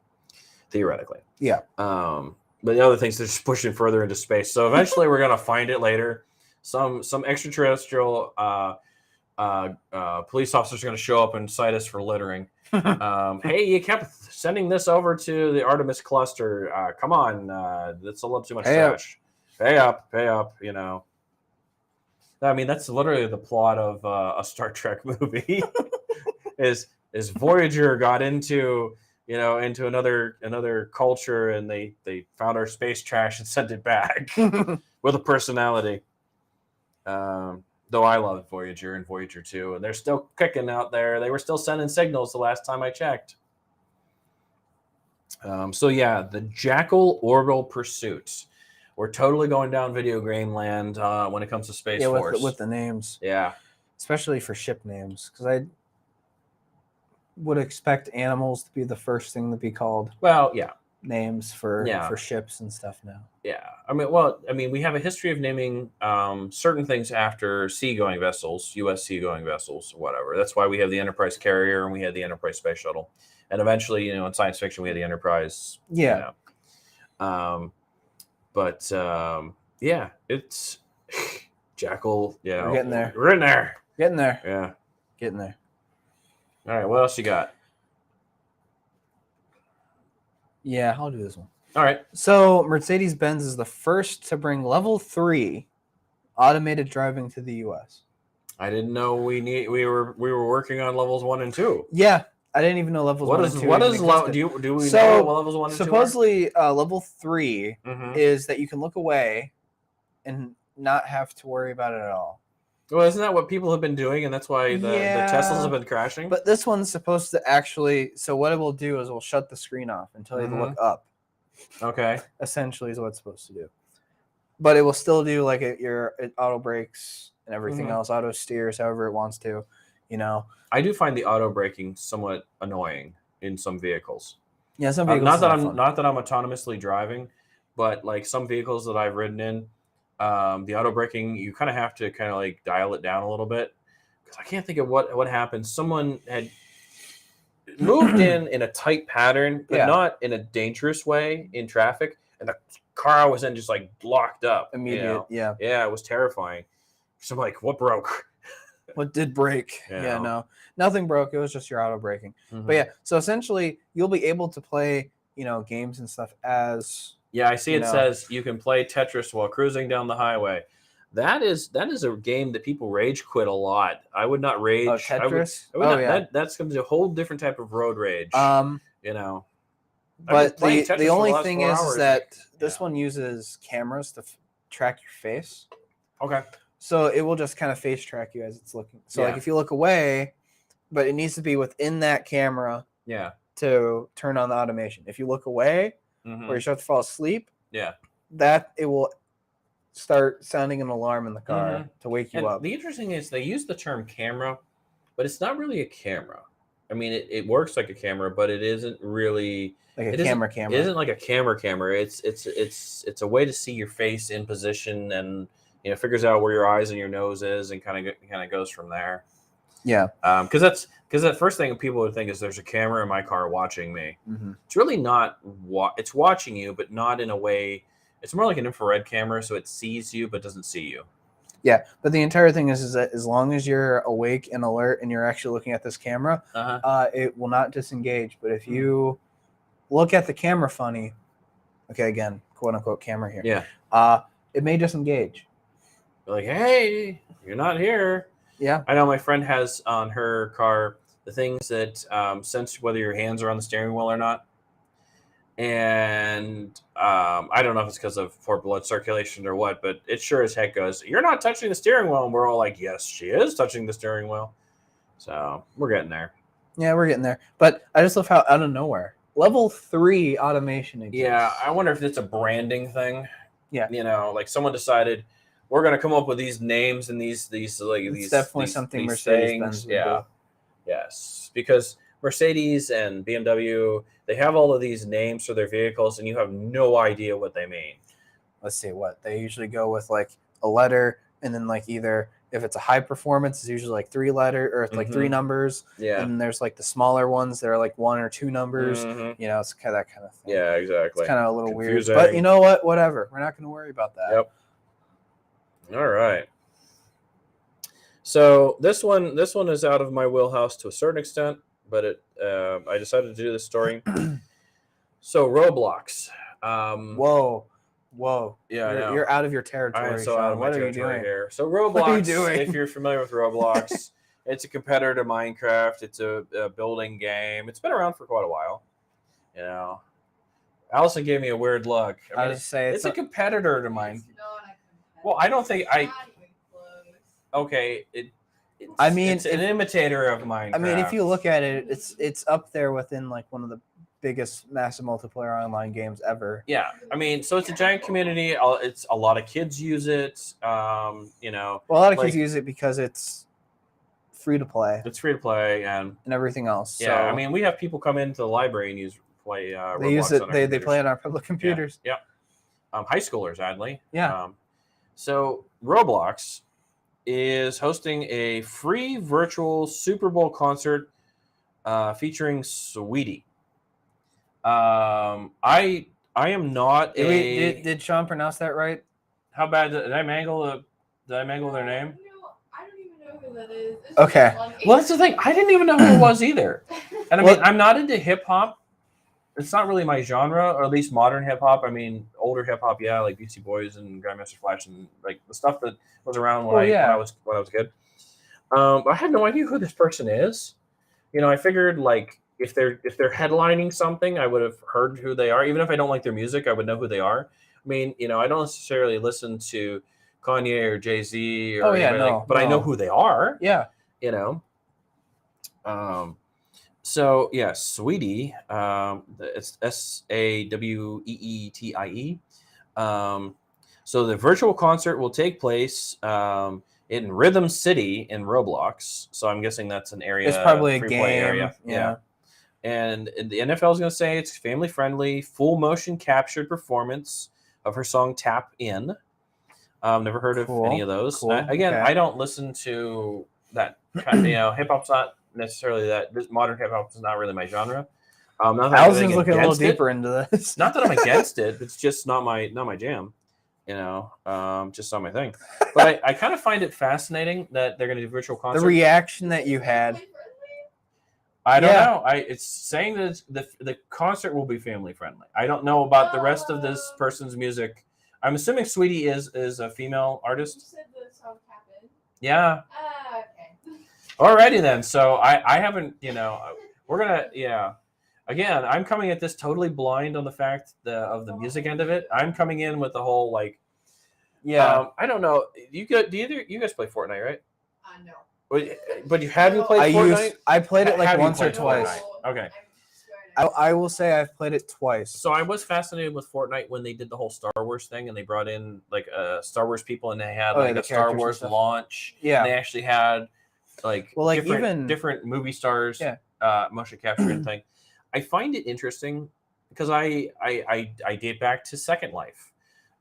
A: Theoretically.
B: Yeah.
A: But the other things, they're just pushing further into space. So eventually we're going to find it later. Some extraterrestrial police officers are going to show up and cite us for littering. Hey, you kept sending this over to the Artemis cluster. Come on. That's a little too much trash. Pay up. I mean, that's literally the plot of a Star Trek movie. is Voyager got into another culture, and they found our space trash and sent it back with a personality. Though I love Voyager and Voyager 2, and they're still kicking out there. They were still sending signals the last time I checked. So yeah, the Jackal Orbital Pursuit. We're totally going down video game land when it comes to Space Force.
B: With the names.
A: Yeah.
B: Especially for ship names, because I would expect animals to be the first thing to be called.
A: Well, yeah.
B: Names for ships and stuff now.
A: Yeah. I mean, we have a history of naming certain things after seagoing vessels, U.S. seagoing vessels, whatever. That's why we have the Enterprise carrier and we had the Enterprise space shuttle. And eventually, in science fiction, we had the Enterprise.
B: Yeah.
A: Yeah, it's Jackal. Yeah.
B: We're getting there.
A: We're in there.
B: Getting there.
A: Yeah.
B: Getting there.
A: All right. What else you got?
B: Yeah, I'll do this one.
A: All right.
B: So Mercedes-Benz is the first to bring level 3 automated driving to the U.S.
A: I didn't know we were working on levels 1 and 2.
B: Yeah, I didn't even know levels 1 and 2.
A: What is level? Do we know what levels 1 and 2 are?
B: Supposedly, level 3 is that you can look away and not have to worry about it at all.
A: Well, isn't that what people have been doing, and that's why the Teslas have been crashing?
B: But this one's supposed to actually. So what it will do is we'll shut the screen off and tell you to look up.
A: Okay.
B: Essentially, is what it's supposed to do. But it will still do like it auto brakes and everything else, auto steers, however it wants to.
A: I do find the auto braking somewhat annoying in some vehicles.
B: Yeah, some vehicles.
A: Not that I'm autonomously driving, but like some vehicles that I've ridden in. The auto braking, you kind of have to like dial it down a little bit, because I can't think of what happened. Someone had moved in a tight pattern, but not in a dangerous way in traffic, and the car I was in just like blocked up.
B: Immediate, yeah,
A: it was terrifying. So I'm like, what broke?
B: What did break? Yeah, no, nothing broke. It was just your auto braking. But yeah, so essentially, you'll be able to play, games and stuff as.
A: Yeah, I see it says you can play Tetris while cruising down the highway. That is a game that people rage quit a lot. I would not rage.
B: Tetris?
A: That's going to be a whole different type of road rage.
B: But the only thing is that this one uses cameras to track your face.
A: Okay.
B: So it will just kind of face track you as it's looking. So like if you look away, but it needs to be within that camera.
A: Yeah.
B: To turn on the automation. If you look away. Where you start to fall asleep, that it will start sounding an alarm in the car to wake you up.
A: The interesting is they use the term camera, but it's not really a camera. I mean, it works like a camera, but it isn't really
B: like a camera.
A: It isn't like a camera. It's a way to see your face in position, and figures out where your eyes and your nose is, and kind of goes from there.
B: Yeah.
A: Because that first thing people would think is there's a camera in my car watching me. It's really not. It's watching you, but not in a way. It's more like an infrared camera, so it sees you but doesn't see you.
B: Yeah, but the entire thing is that as long as you're awake and alert and you're actually looking at this camera, it will not disengage. But if you look at the camera funny, okay, again, quote unquote camera here.
A: Yeah.
B: It may disengage.
A: Like, hey, you're not here.
B: Yeah.
A: I know my friend has on her car the things that sense whether your hands are on the steering wheel or not. And I don't know if it's because of poor blood circulation or what, but it sure as heck goes, "You're not touching the steering wheel." And we're all like, "Yes, she is touching the steering wheel." So we're getting there.
B: Yeah, we're getting there. But I just love how out of nowhere level 3 automation exists.
A: Yeah, I wonder if it's a branding thing.
B: Yeah.
A: You know, like someone decided we're gonna come up with these names and these like
B: It's
A: these
B: definitely
A: these,
B: something
A: these
B: Mercedes-Benz
A: things.
B: would
A: Yeah.
B: do.
A: Yes, because Mercedes and BMW, they have all of these names for their vehicles, and you have no idea what they mean.
B: Let's see what they usually go with, like a letter, and then like either if it's a high performance, it's usually like 3 letter or it's like 3 numbers.
A: Yeah.
B: And then there's like the smaller ones that are like 1 or 2 numbers.
A: Mhm.
B: You know, it's kind of that kind of thing.
A: Yeah, exactly.
B: It's kind of a little
A: Confusing.
B: weird, but you know what? Whatever. We're not going to worry about that.
A: Yep. All right. So this one is out of my wheelhouse to a certain extent, but I decided to do this story. So Roblox.
B: Whoa.
A: Yeah,
B: you're out of your
A: I
B: territory.
A: am so
B: Sean.
A: out of my
B: What are you
A: territory
B: doing
A: here. So
B: What are you
A: Roblox,
B: doing?
A: if you're familiar with Roblox, it's a competitor to Minecraft. It's a building game. It's been around for quite a while. You know, Allison gave me a weird look. I mean,
B: just say
A: it's a competitor to
C: It's
A: mine.
C: not a competitor.
A: Well, I don't think
C: It's
A: I.
C: not even close.
A: Okay,
B: I mean,
A: it's an imitator of Minecraft.
B: I mean, if you look at it, it's up there within like one of the biggest massive multiplayer online games ever.
A: Yeah, I mean, so it's a giant community. It's a lot of kids use it. You know,
B: Well, a lot of
A: like-
B: kids use it because it's free to play
A: it's free to play, and
B: everything else.
A: yeah,
B: so
A: I mean, we have people come into the library and play.
B: they
A: Roblox
B: use it.
A: on our
B: They
A: computers.
B: play on our public computers.
A: Yeah. High schoolers, oddly.
B: Yeah.
A: So Roblox is hosting a free virtual Super Bowl concert featuring Sweetie. I am not
B: Did Sean pronounce that right?
A: How bad did I mangle their name?
C: No, I don't even know who that is. It's
B: Okay.
C: just funny.
A: Well, that's the thing. I didn't even know who it was either. And I
B: Well-
A: mean, I'm not into hip hop. It's not really my genre, or at least modern hip hop. I mean, older hip hop, yeah, like Beastie Boys and Grandmaster Flash, and like the stuff that was around when I was a kid. I had no idea who this person is. You know, I figured like if they're headlining something, I would have heard who they are. Even if I don't like their music, I would know who they are. I mean, you know, I don't necessarily listen to Kanye or Jay-Z or but I know who they are.
B: Yeah.
A: You know. So yeah, Sweetie. It's SAWEETIE. So the virtual concert will take place in Rhythm City in Roblox. So I'm guessing that's an area.
B: It's probably a
A: free
B: game.
A: play area. Yeah. And the NFL is going to say it's family friendly, full motion captured performance of her song "Tap In." Never heard of any of those.
B: Cool.
A: Again,
B: Okay.
A: I don't listen to that kind of, you know, hip hop's not necessarily that. This modern hip hop is not really my genre. Not that I'm
B: Allison's looking a little
A: against it.
B: deeper into this.
A: Not that I'm against it. It's just not my jam. You know, just not my thing. But I kind of find it fascinating that they're going to do virtual concert.
B: The reaction that you had.
A: I don't
B: Yeah.
A: know. It's saying that the concert will be family friendly. I don't know about the rest of this person's music. I'm assuming Sweetie is a female
C: You
A: artist.
C: said the song Tap In?
A: Yeah.
C: Okay.
A: Alrighty then. So I haven't, you know, we're gonna, yeah. Again, I'm coming at this totally blind on the fact of the music end of it. I'm coming in with the whole like,
B: Yeah.
A: I don't know. You guys play Fortnite, right?
C: No.
A: But have you played Fortnite?
B: I played it like
A: Have you
B: once or
A: played
B: twice.
A: Fortnite? Okay.
B: I will say I've played it twice.
A: So I was fascinated with Fortnite when they did the whole Star Wars thing, and they brought in like Star Wars people, and they had
B: Oh, yeah,
A: like
B: the
A: a Star
B: characters and
A: Wars
B: stuff.
A: launch.
B: Yeah.
A: And they actually had like different movie stars,
B: Yeah.
A: Motion capture and thing. I find it interesting because I date back to Second Life,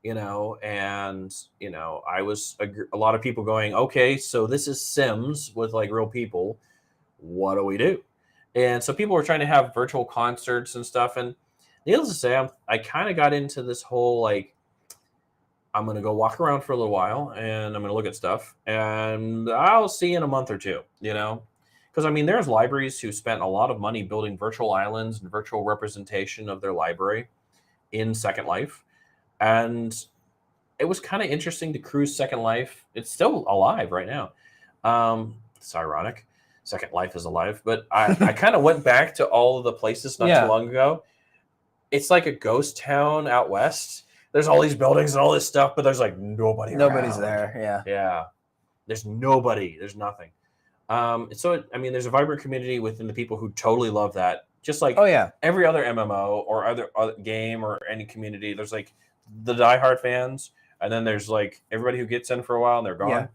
A: you know, and you know I was a lot of people going, okay, so this is Sims with like real people. What do we do? And so people were trying to have virtual concerts and stuff. And needless to say, I kind of got into this whole like, I'm going to go walk around for a little while and I'm going to look at stuff and I'll see in a month or two, you know? Because I mean, there's libraries who spent a lot of money building virtual islands and virtual representation of their library in Second Life. And it was kind of interesting to cruise Second Life. It's still alive right now. It's ironic. Second Life is alive, but I kind of went back to all of the places not too long ago. it's like a ghost town out west. There's all these buildings and all this stuff, but there's like nobody
B: Nobody's
A: around.
B: there. Yeah.
A: Yeah. There's nobody. There's nothing. I mean, there's a vibrant community within the people who totally love that. Just like
B: Oh yeah.
A: every other MMO or other game or any community, there's like the diehard fans, and then there's like everybody who gets in for a while and they're gone.
B: Yeah.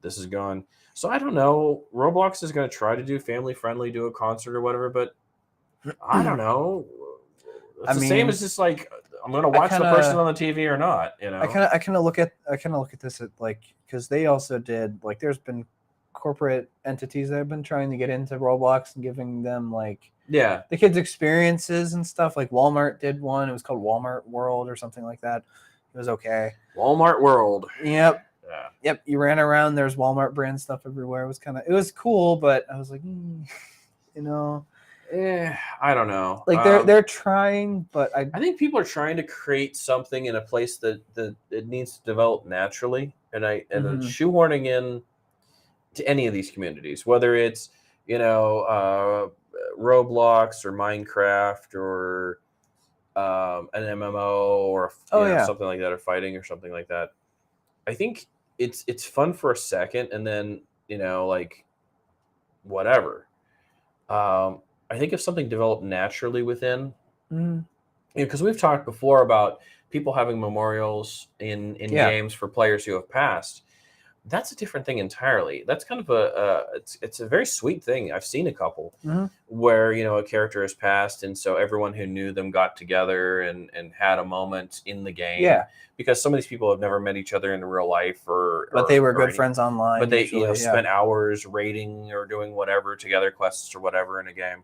A: This is gone. So I don't know. Roblox is going to try to do family friendly, do a concert or whatever, but I don't know. It's the same as just like I'm going to watch the person on the TV or not. You know,
B: I kind of look at this at like because they also did like there's been corporate entities that have been trying to get into Roblox and giving them like
A: the
B: kids experiences and stuff. Like Walmart did one. It was called Walmart World or something like that. It was okay.
A: Walmart World.
B: Yep.
A: Yeah.
B: Yep. You ran around. There's Walmart brand stuff everywhere. It was cool, but I was like, you know.
A: I don't know.
B: Like they're trying, but I
A: think people are trying to create something in a place that it needs to develop naturally, and shoehorning in to any of these communities, whether it's Roblox or Minecraft or an MMO or something like that, or fighting or something like that. I think it's fun for a second, and then like whatever. I think if something developed naturally within, because we've talked before about people having memorials in games for players who have passed. That's a different thing entirely. That's kind of it's a very sweet thing. I've seen a couple where a character has passed, and so everyone who knew them got together and had a moment in the game.
B: Yeah,
A: because some of these people have never met each other in real life,
B: but they were good friends online.
A: But they spent hours raiding or doing whatever together, quests or whatever in a game.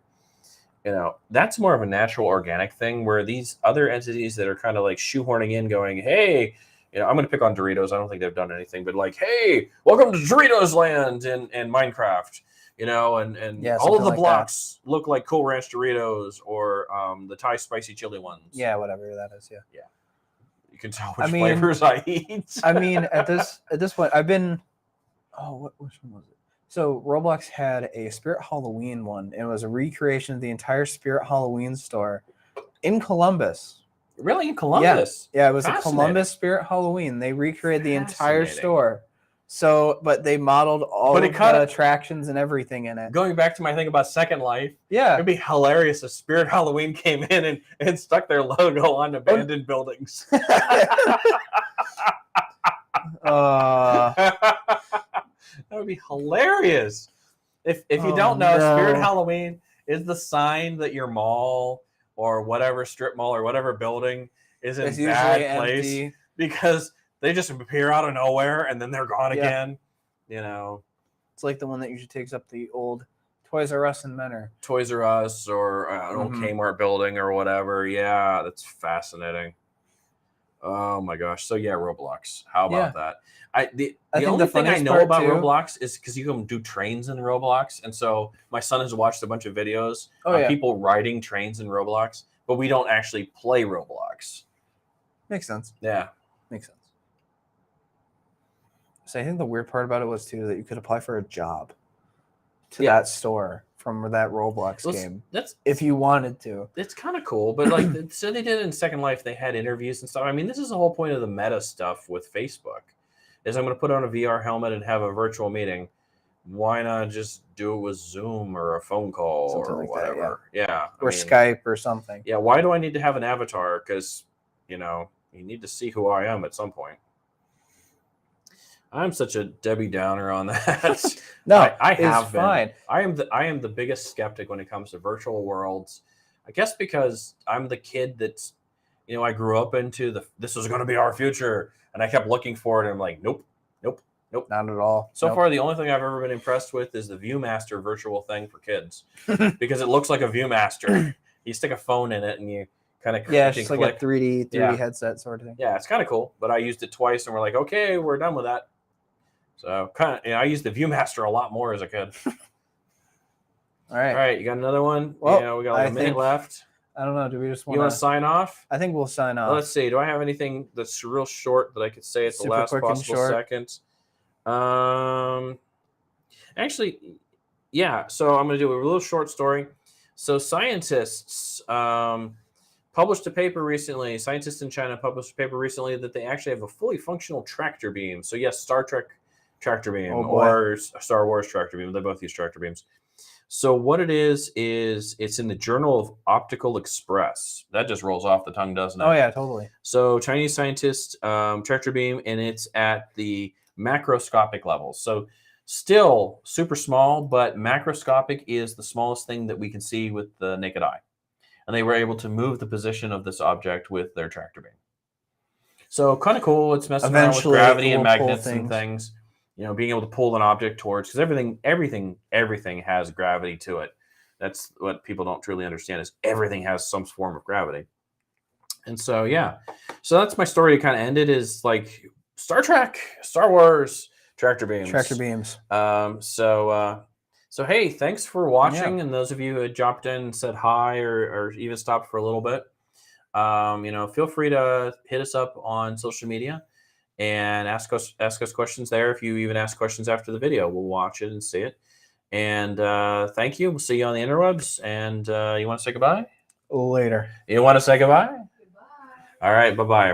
A: That's more of a natural, organic thing, where these other entities that are kind of like shoehorning in, going, hey. I'm going to pick on Doritos. I don't think they've done anything, but like, hey, welcome to Doritos Land in Minecraft, and all of the blocks look like Cool Ranch Doritos or the Thai spicy chili ones.
B: Yeah, whatever that is. Yeah.
A: Yeah. You can tell which flavors I eat.
B: I mean, at this point, I've been. Oh, which one was it? So Roblox had a Spirit Halloween one. And it was a recreation of the entire Spirit Halloween store in Columbus.
A: Really? In Columbus?
B: Yeah, it was a Columbus Spirit Halloween. They recreated the entire store. So, but they modeled all of the attractions and everything in it.
A: Going back to my thing about Second Life,
B: yeah,
A: it'd be hilarious if Spirit Halloween came in and stuck their logo on abandoned buildings. That would be hilarious. If you don't know, Spirit Halloween is the sign that your mall or whatever strip mall or whatever building is in a bad place empty. Because they just appear out of nowhere and then they're gone again.
B: It's like the one that usually takes up the old Toys R Us in Menor.
A: Toys R Us or an old Kmart building or whatever. Yeah, that's fascinating. Oh my gosh. So yeah, Roblox. How about that? The only thing I know about Roblox is because you can do trains in Roblox, and so my son has watched a bunch of videos of people riding trains in Roblox, but we don't actually play Roblox.
B: Makes sense.
A: Yeah,
B: makes sense. So I think the weird part about it was too that you could apply for a job to that store from that Roblox game. That's if you wanted to.
A: It's kind of cool, but like so they did in Second Life. They had interviews and stuff. I mean, this is the whole point of the meta stuff with Facebook. Is I'm going to put on a VR helmet and have a virtual meeting. Why not just do it with Zoom or a phone call something or like whatever? That,
B: or Skype or something.
A: Yeah. Why do I need to have an avatar? Because you need to see who I am at some point. I'm such a Debbie Downer on that.
B: No,
A: I have been. Fine. I am the biggest skeptic when it comes to virtual worlds. I guess because I'm the kid that's, I grew up into this was going to be our future. And I kept looking for it, and I'm like, nope.
B: Not at all.
A: So far, the only thing I've ever been impressed with is the ViewMaster virtual thing for kids. Because it looks like a ViewMaster. You stick a phone in it, and you kind of
B: it's just like a 3D headset sort of thing.
A: Yeah, it's kind of cool. But I used it twice, and we're like, okay, we're done with that. So I used the ViewMaster a lot more as a kid.
B: All right.
A: You got another one?
B: Well,
A: we got like a minute left.
B: I don't know. Do we just want
A: to sign off?
B: I think we'll sign off.
A: Let's see. Do I have anything that's real short that I could say at the last possible second? Actually, yeah. So I'm going to do a real short story. So scientists published a paper recently. Scientists in China published a paper recently that they actually have a fully functional tractor beam. So yes, Star Trek tractor beam
B: Oh, boy.
A: or Star Wars tractor beam. They both use tractor beams. So what it is it's in the Journal of Optical Express. That just rolls off the tongue, doesn't it?
B: Oh yeah, totally.
A: So Chinese scientists tractor beam, and it's at the macroscopic level. So still super small, but macroscopic is the smallest thing that we can see with the naked eye. And they were able to move the position of this object with their tractor beam. So kind of cool. It's messing around with
B: Eventually,
A: gravity
B: it
A: and
B: will pull
A: magnets and things. You know, being able to pull an object towards, because everything has gravity to it. That's what people don't truly understand, is everything has some form of gravity. And so yeah, so that's my story to kind of end it, is like Star Trek, Star Wars, tractor beams.
B: Tractor beams.
A: So hey, thanks for watching, and those of you who had dropped in and said hi or even stopped for a little bit, you know, feel free to hit us up on social media and ask us questions there. If you even ask questions after the video, we'll watch it and see it. And thank you. We'll see you on the interwebs. And you want to say goodbye?
B: Later.
A: You want to say goodbye?
C: Goodbye.
A: All right. Bye-bye.